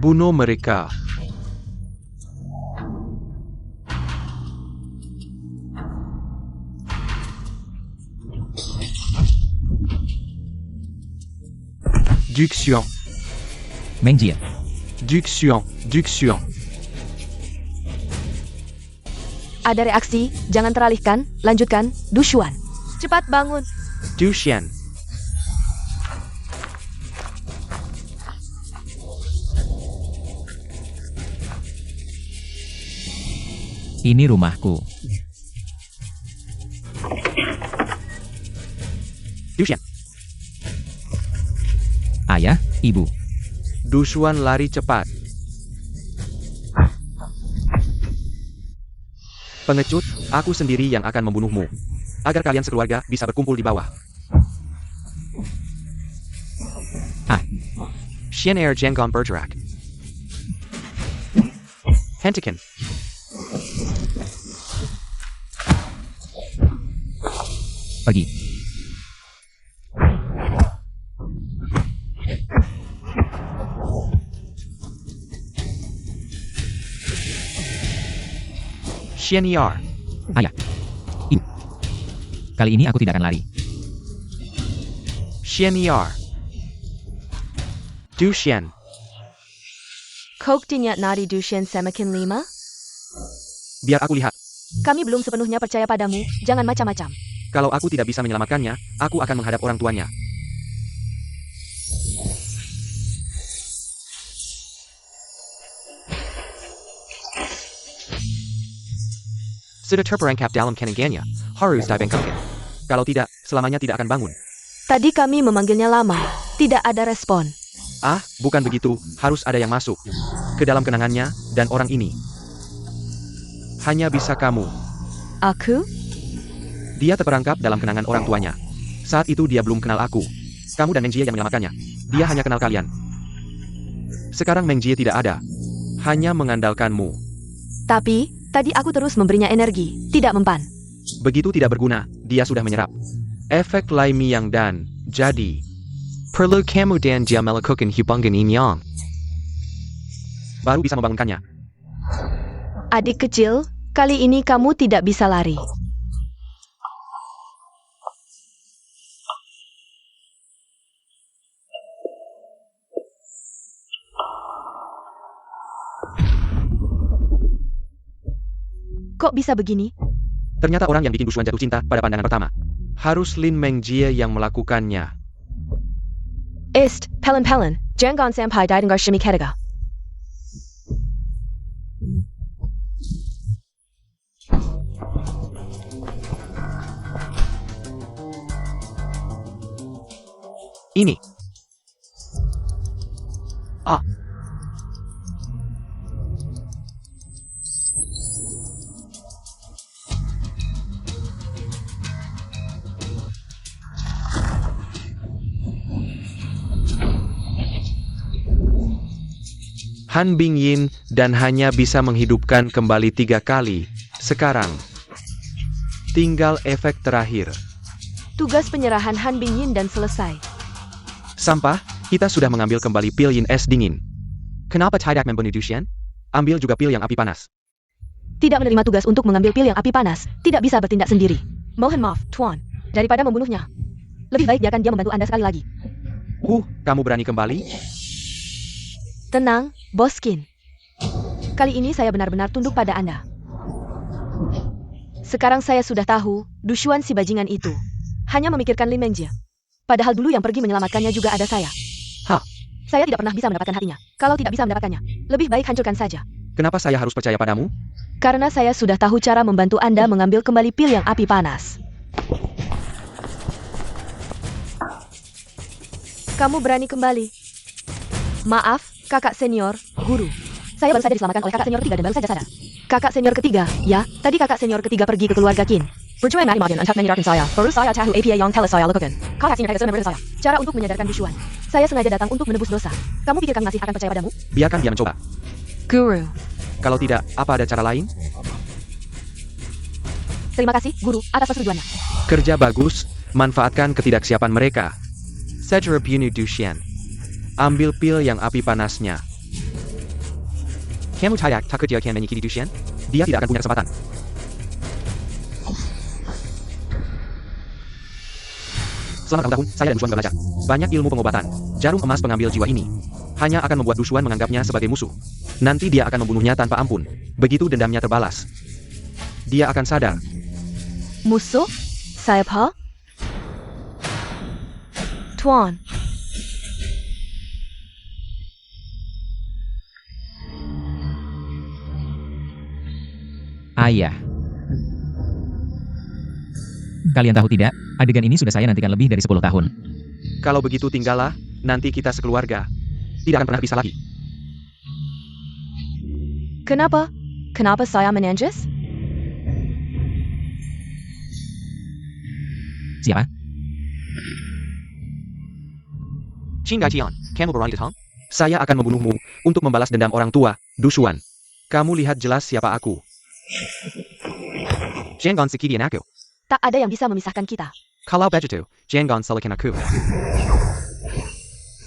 Bunuh mereka. Duction. Mengjie. Duction. Ada reaksi, jangan teralihkan, lanjutkan, Du Xuan. Cepat bangun. Du Xian. Ini rumahku. Dushan. Ayah, ibu. Dushuan lari cepat. Pengecut, aku sendiri yang akan membunuhmu. Agar kalian sekeluarga bisa berkumpul di bawah. Xian Air Janggon bergerak. Hentikan. Pergi. Xian Er. Ayah. Ibu. Kali ini aku tidak akan lari. Xian Er. Dushan. Kok dinyak nari Dushan semakin 5? Biar aku lihat. Kami belum sepenuhnya percaya padamu, jangan macam-macam. Kalau aku tidak bisa menyelamatkannya, aku akan menghadap orang tuanya. Sudah terperangkap dalam keninggannya, harus dibengkokkan. Kalau tidak, selamanya tidak akan bangun. Tadi kami memanggilnya lama, tidak ada respon. Ah, bukan begitu, harus ada yang masuk ke dalam kenangannya, dan orang ini. Hanya bisa kamu. Aku? Dia terperangkap dalam kenangan orang tuanya. Saat itu dia belum kenal aku. Kamu dan Meng Jie yang menyelamatkannya. Dia hanya kenal kalian. Sekarang Meng Jie tidak ada. Hanya mengandalkanmu. Tapi, tadi aku terus memberinya energi, tidak mempan. Begitu tidak berguna, dia sudah menyerap. Efek Lai Miang dan, jadi. Perlu kamu dan dia melakukan hubungan inyong. Baru bisa membangunkannya. Adik kecil, kali ini kamu tidak bisa lari. Kok bisa begini? Ternyata orang yang bikin Dushuan jatuh cinta pada pandangan pertama. Harus Lin Meng Jie yang melakukannya. Pelen, Janggon Sampai Didengar Shimi Ketega. Ini. Ah. Han Bingyin dan hanya bisa menghidupkan kembali 3 kali. Sekarang, tinggal efek terakhir. Tugas penyerahan Han Bingyin dan selesai. Sampah, kita sudah mengambil kembali pil yin es dingin. Kenapa tidak membunuh Dushan? Ambil juga pil yang api panas. Tidak menerima tugas untuk mengambil pil yang api panas, tidak bisa bertindak sendiri. Mohon maaf, Tuan. Daripada membunuhnya, lebih baik biarkan dia membantu Anda sekali lagi. Kamu berani kembali? Tenang, Boskin. Kali ini saya benar-benar tunduk pada Anda. Sekarang saya sudah tahu, Dushuan si bajingan itu hanya memikirkan Lin Meng Jie. Padahal dulu yang pergi menyelamatkannya juga ada saya. Hah? Saya tidak pernah bisa mendapatkan hatinya. Kalau tidak bisa mendapatkannya, lebih baik hancurkan saja. Kenapa saya harus percaya padamu? Karena saya sudah tahu cara membantu Anda mengambil kembali pil yang api panas. Kamu berani kembali. Maaf, kakak senior, guru. Saya baru saja diselamatkan oleh kakak senior ketiga dan baru saja sadar. Kakak senior ketiga, ya, tadi kakak senior ketiga pergi ke keluarga Qin. Berjuang mati-matian untuk menyadarkan saya, baru saya tahu apa yang telah saya lakukan. Kakak senior ketiga sudah saya. Cara untuk menyadarkan Dushuan. Saya sengaja datang untuk menebus dosa. Kamu pikir Kang Ngasih akan percaya padamu? Biarkan dia mencoba. Guru. Kalau tidak, apa ada cara lain? Terima kasih, guru, atas persetujuannya. Kerja bagus, manfaatkan ketidaksiapan mereka. Secara bunuh Dushan. Ambil pil yang api panasnya. Kamu takut dia akan menyakiti Dushan? Dia tidak akan punya kesempatan. Selama tahun, saya dan Dushuan belajar banyak ilmu pengobatan. Jarum emas pengambil jiwa ini hanya akan membuat Dushuan menganggapnya sebagai musuh. Nanti dia akan membunuhnya tanpa ampun. Begitu dendamnya terbalas, dia akan sadar. Musuh? Siapa? Tuan. Ayah. Kalian tahu tidak, adegan ini sudah saya nantikan lebih dari 10 tahun. Kalau begitu tinggallah, nanti kita sekeluarga. Tidak akan pernah bisa lagi. Kenapa? Kenapa saya menangis? Siapa? Qinggai kamu berani datang? Saya akan membunuhmu untuk membalas dendam orang tua, Du Xuan. Kamu lihat jelas siapa aku. Jangan sekian aku. Tak ada yang bisa memisahkan kita. Kalau begitu, jangan salahkan aku.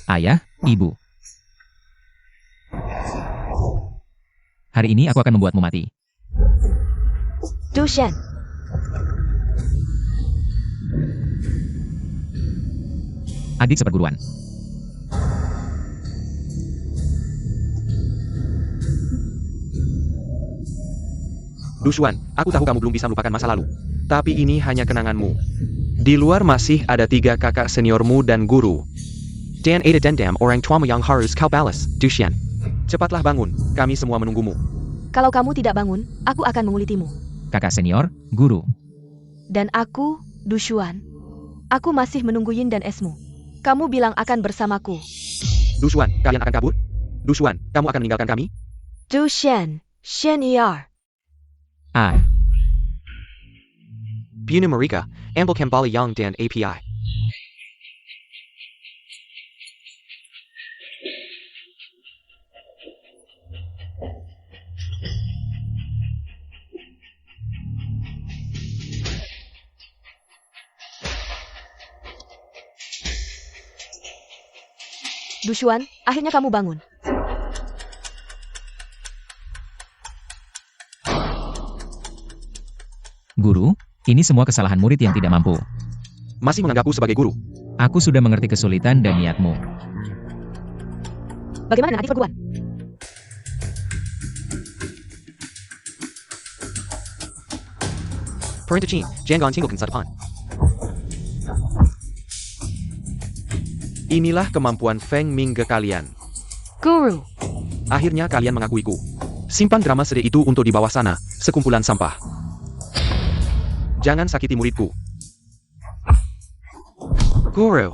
Ayah, ibu. Hari ini aku akan membuatmu mati. Du Shen, Adik seperguruan. Du Xuan, aku tahu kamu belum bisa melupakan masa lalu. Tapi ini hanya kenanganmu. Di luar masih ada 3 kakak seniormu dan guru. Dan ada dendam orang tuamu yang harus kau balas, Du Xuan. Cepatlah bangun, kami semua menunggumu. kalau kamu tidak bangun, aku akan mengulitimu. Kakak senior, guru. Dan aku, Du Xuan. Aku masih menunggu Yin dan esmu. Kamu bilang akan bersamaku. Du Xuan, kalian akan kabur? Du Xuan, kamu akan meninggalkan kami? Du Shen, Shen Er. Ah, Buna mereka, ambil kembali yang dan API. Du Xuan, akhirnya kamu bangun. guru, ini semua kesalahan murid yang tidak mampu. Masih menganggapku sebagai guru. Aku sudah mengerti kesulitan dan niatmu. Bagaimana dengan adik perguruan? Perintah Qin, jangan tinggalkan depan. Inilah kemampuan Feng Ming ke kalian. Guru, Akhirnya kalian mengakuiku. Simpan drama sedih itu untuk di bawah sana, sekumpulan sampah. Jangan sakiti muridku. Guru,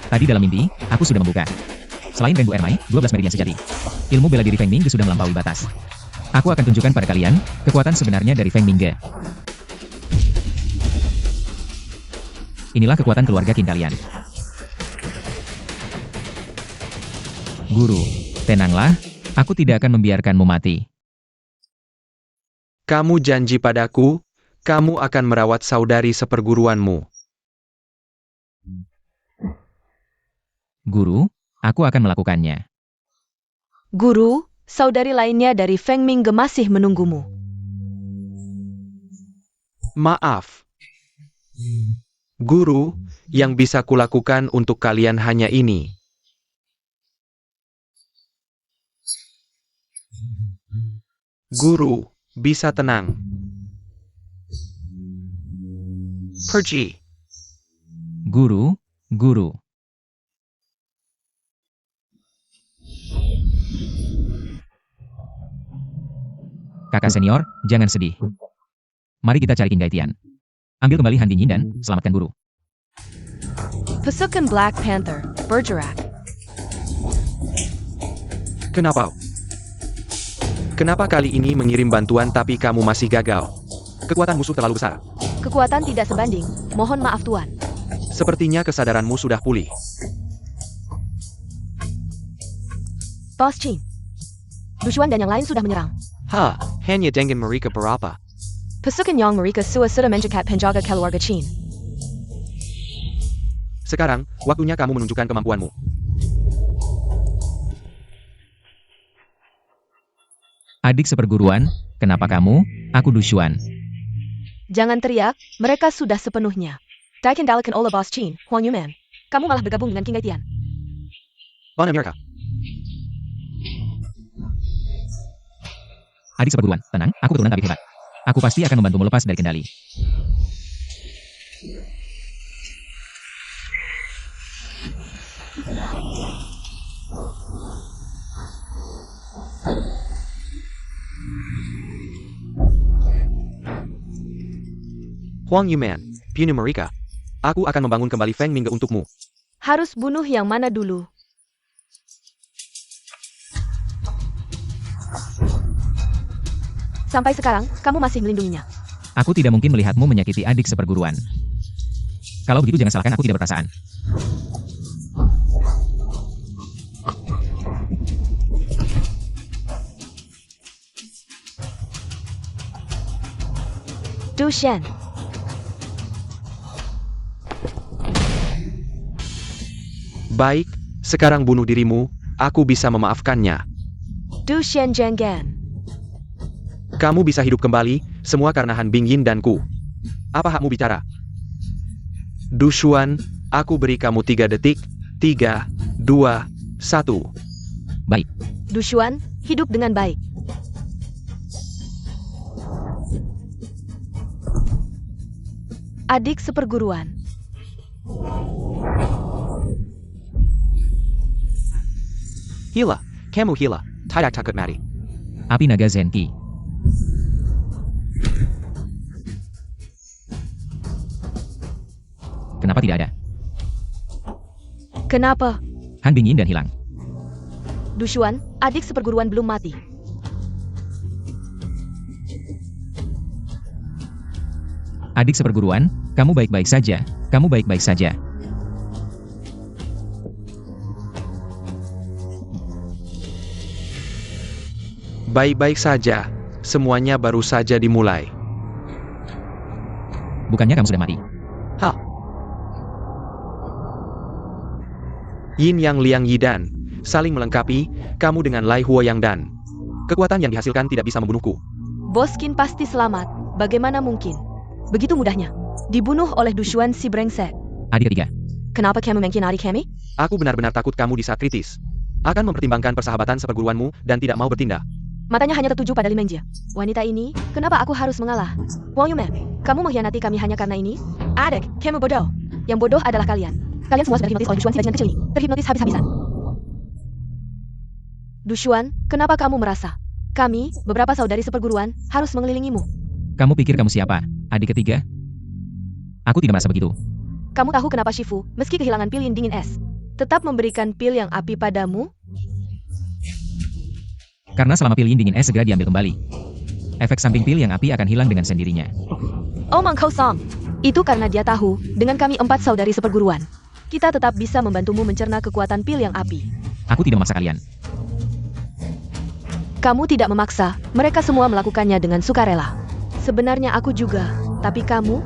Tadi dalam mimpi, aku sudah membuka. Selain Rainbow Air Mai, 12 meridian sejati. Ilmu bela diri Feng Mingge sudah melampaui batas. Aku akan tunjukkan pada kalian, kekuatan sebenarnya dari Feng Mingge. Inilah kekuatan keluarga Qin kalian. Guru, tenanglah, aku tidak akan membiarkanmu mati. kamu janji padaku, kamu akan merawat saudari seperguruanmu. Guru, aku akan melakukannya. guru, saudari lainnya dari Feng Mingge masih menunggumu. Maaf. Guru, yang bisa kulakukan untuk kalian hanya ini. Guru, bisa tenang. Pergi. Guru, guru. Kakak senior, jangan sedih. Mari kita cari Qin Gaitian. Ambil kembali Han Dinyin dan selamatkan guru. Pasukan Black Panther, bergerak. Kenapa? Kenapa kali ini mengirim bantuan tapi kamu masih gagal? Kekuatan musuh terlalu besar. Kekuatan tidak sebanding, mohon maaf Tuan. Sepertinya kesadaranmu sudah pulih. Boss Qin, Du Xuan dan yang lain sudah menyerang. Hanya dengan mereka berapa? Pasukan Yang mereka sudah menjekat penjaga keluarga Qin. Sekarang, waktunya kamu menunjukkan kemampuanmu. Adik seperguruan, kenapa kamu? Aku Du Xuan. Jangan teriak, mereka sudah sepenuhnya. Dikendalikan oleh Boss Qin, Huang Yuman. Kamu malah bergabung dengan Qin Gaitian. Bon Amerika. Adik seperguruan, tenang, aku keturunan tabib hebat. Aku pasti akan membantumu lepas dari kendali. Huang Yuman, bunuh mereka. Aku akan membangun kembali Feng Mingge untukmu. Harus bunuh yang mana dulu? Sampai sekarang, kamu masih melindunginya. Aku tidak mungkin melihatmu menyakiti adik seperguruan. Kalau begitu jangan salahkan aku tidak berperasaan. Du Shen. Baik, sekarang bunuh dirimu, aku bisa memaafkannya. Du Shen Zhenggan. Kamu bisa hidup kembali, semua karena Han Bingyin dan Ku. Apa hakmu bicara? Du Xuan, aku beri kamu 3 detik. 3, 2, 1. Baik. Du Xuan, hidup dengan baik. Adik seperguruan. Hila, kamu hila, tidak takut mati. Api naga Zenki. Kenapa tidak ada? Kenapa? Han Bingyin dan hilang. Du Xuan, adik seperguruan belum mati. Adik seperguruan, kamu baik-baik saja. Kamu baik-baik saja. Baik-baik saja, semuanya baru saja dimulai. Bukannya kamu sudah mati? Hah? Yin Yang Liang Yidan, saling melengkapi, kamu dengan Lai Huo Yang Dan. Kekuatan yang dihasilkan tidak bisa membunuhku. Bos Qin pasti selamat, bagaimana mungkin? Begitu mudahnya. Dibunuh oleh Du Xuan si brengsek. Adik ketiga. Kenapa kamu mengkhianati kami? Aku benar-benar takut kamu di saat kritis. Akan mempertimbangkan persahabatan seperguruanmu, dan tidak mau bertindak. Matanya hanya tertuju pada Li Mengjie. Wanita ini, kenapa aku harus mengalah? Wang Yuman, kamu mengkhianati kami hanya karena ini? Adik, kamu bodoh. Yang bodoh adalah kalian. Kalian semua sudah terhipnotis oleh Du Xuan si bajingan kecil ini. Terhipnotis habis-habisan. Du Xuan, kenapa kamu merasa kami, beberapa saudari seperguruan, harus mengelilingimu? Kamu pikir kamu siapa? Adik ketiga? Aku tidak merasa begitu. Kamu tahu kenapa Shifu, meski kehilangan pil yang dingin es, tetap memberikan pil yang api padamu? Karena selama pil yin dingin es segera diambil kembali. Efek samping pil yang api akan hilang dengan sendirinya. Oh Mangkau Song, itu karena dia tahu, dengan kami 4 saudari seperguruan, kita tetap bisa membantumu mencerna kekuatan pil yang api. Aku tidak memaksa kalian. Kamu tidak memaksa, mereka semua melakukannya dengan sukarela. Sebenarnya aku juga, tapi kamu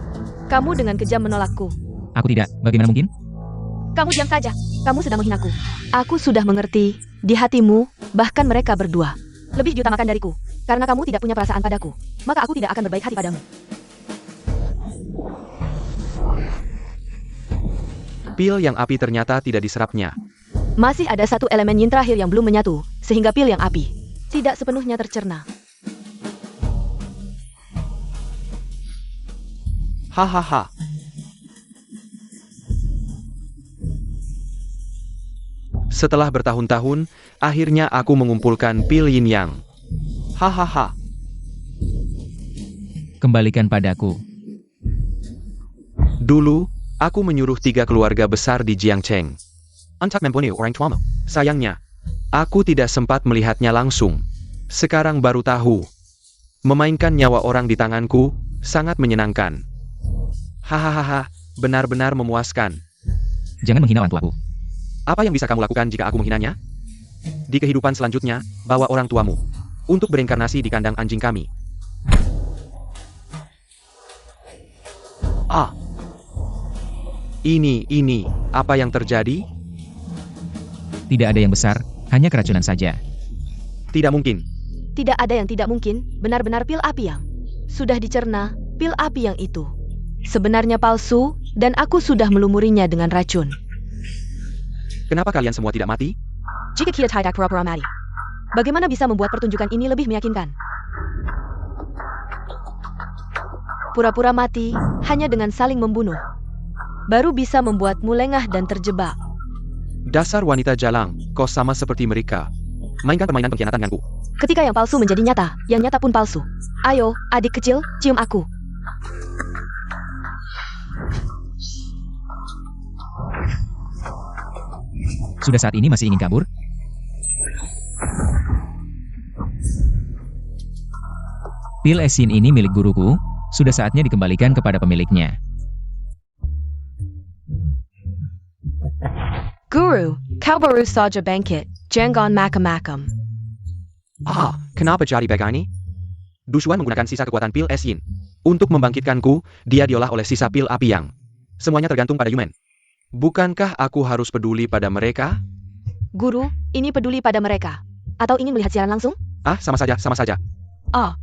dengan kejam menolakku. Aku tidak. Bagaimana mungkin? Kamu diam saja, kamu sedang menghinaku. Aku sudah mengerti, di hatimu, bahkan mereka berdua lebih diutamakan dariku. Karena kamu tidak punya perasaan padaku, maka aku tidak akan berbaik hati padamu. Pil yang api ternyata tidak diserapnya. Masih ada satu elemen yin terakhir yang belum menyatu, sehingga pil yang api tidak sepenuhnya tercerna. Hahaha. Setelah bertahun-tahun, akhirnya aku mengumpulkan pil yin yang. Hahaha. Kembalikan padaku. Dulu, aku menyuruh 3 keluarga besar di Jiangcheng untuk membunuh orang tuamu. Sayangnya, aku tidak sempat melihatnya langsung. Sekarang baru tahu. Memainkan nyawa orang di tanganku, sangat menyenangkan. Hahaha, benar-benar memuaskan. Jangan menghina orang tuaku. Apa yang bisa kamu lakukan jika aku menghinanya? Di kehidupan selanjutnya, bawa orang tuamu untuk berinkarnasi di kandang anjing kami. Ah. Ini, apa yang terjadi? Tidak ada yang besar, hanya keracunan saja. Tidak mungkin. Tidak ada yang tidak mungkin, benar-benar pil api yang sudah dicerna, pil api yang itu sebenarnya palsu, dan aku sudah melumurinya dengan racun. Kenapa kalian semua tidak mati? Jika kita tidak pura-pura mati, bagaimana bisa membuat pertunjukan ini lebih meyakinkan? Pura-pura mati, hanya dengan saling membunuh, baru bisa membuatmu lengah dan terjebak. Dasar wanita jalang, kau sama seperti mereka. Mainkan permainan pengkhianatan denganku. Ketika yang palsu menjadi nyata, yang nyata pun palsu. Ayo, adik kecil, cium aku. sudah saat ini masih ingin kabur? Pil esin ini milik guruku, sudah saatnya dikembalikan kepada pemiliknya. Guru, kau baru saja bangkit. Jangan macam-macam. Kenapa jadi begini? Dushuan menggunakan sisa kekuatan pil es yin. Untuk membangkitkanku, dia diolah oleh sisa pil api yang. Semuanya tergantung pada Yumen. Bukankah aku harus peduli pada mereka? Guru, ini peduli pada mereka. Atau ingin melihat siaran langsung? Sama saja, sama saja.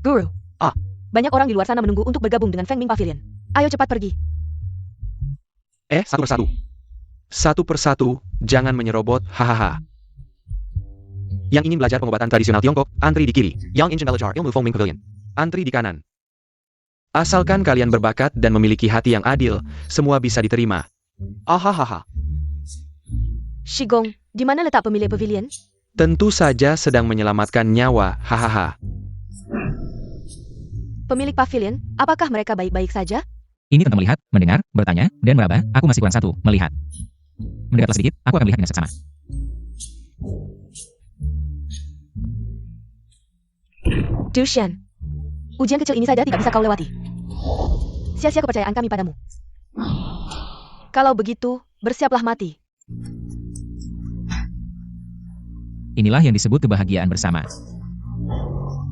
Guru. Ah. Banyak orang di luar sana menunggu untuk bergabung dengan Feng Ming Pavilion. Ayo cepat pergi. Satu persatu. Satu persatu, jangan menyerobot, hahaha. Yang ingin belajar pengobatan tradisional Tiongkok, antri di kiri. Yang ingin belajar ilmu Feng Ming Pavilion, antri di kanan. Asalkan kalian berbakat dan memiliki hati yang adil, semua bisa diterima. Ahahaha. Shigong, di mana letak pemilik pavilion? Tentu saja sedang menyelamatkan nyawa, hahaha. Pemilik pavilion, apakah mereka baik-baik saja? Ini tentang melihat, mendengar, bertanya, dan meraba. Aku masih kurang satu, melihat. Mendekatlah sedikit, aku akan melihat dengan seksama. Dushan, ujian kecil ini saja tidak bisa kau lewati. Sia-sia kepercayaan kami padamu. Kalau begitu, bersiaplah mati. Inilah yang disebut kebahagiaan bersama.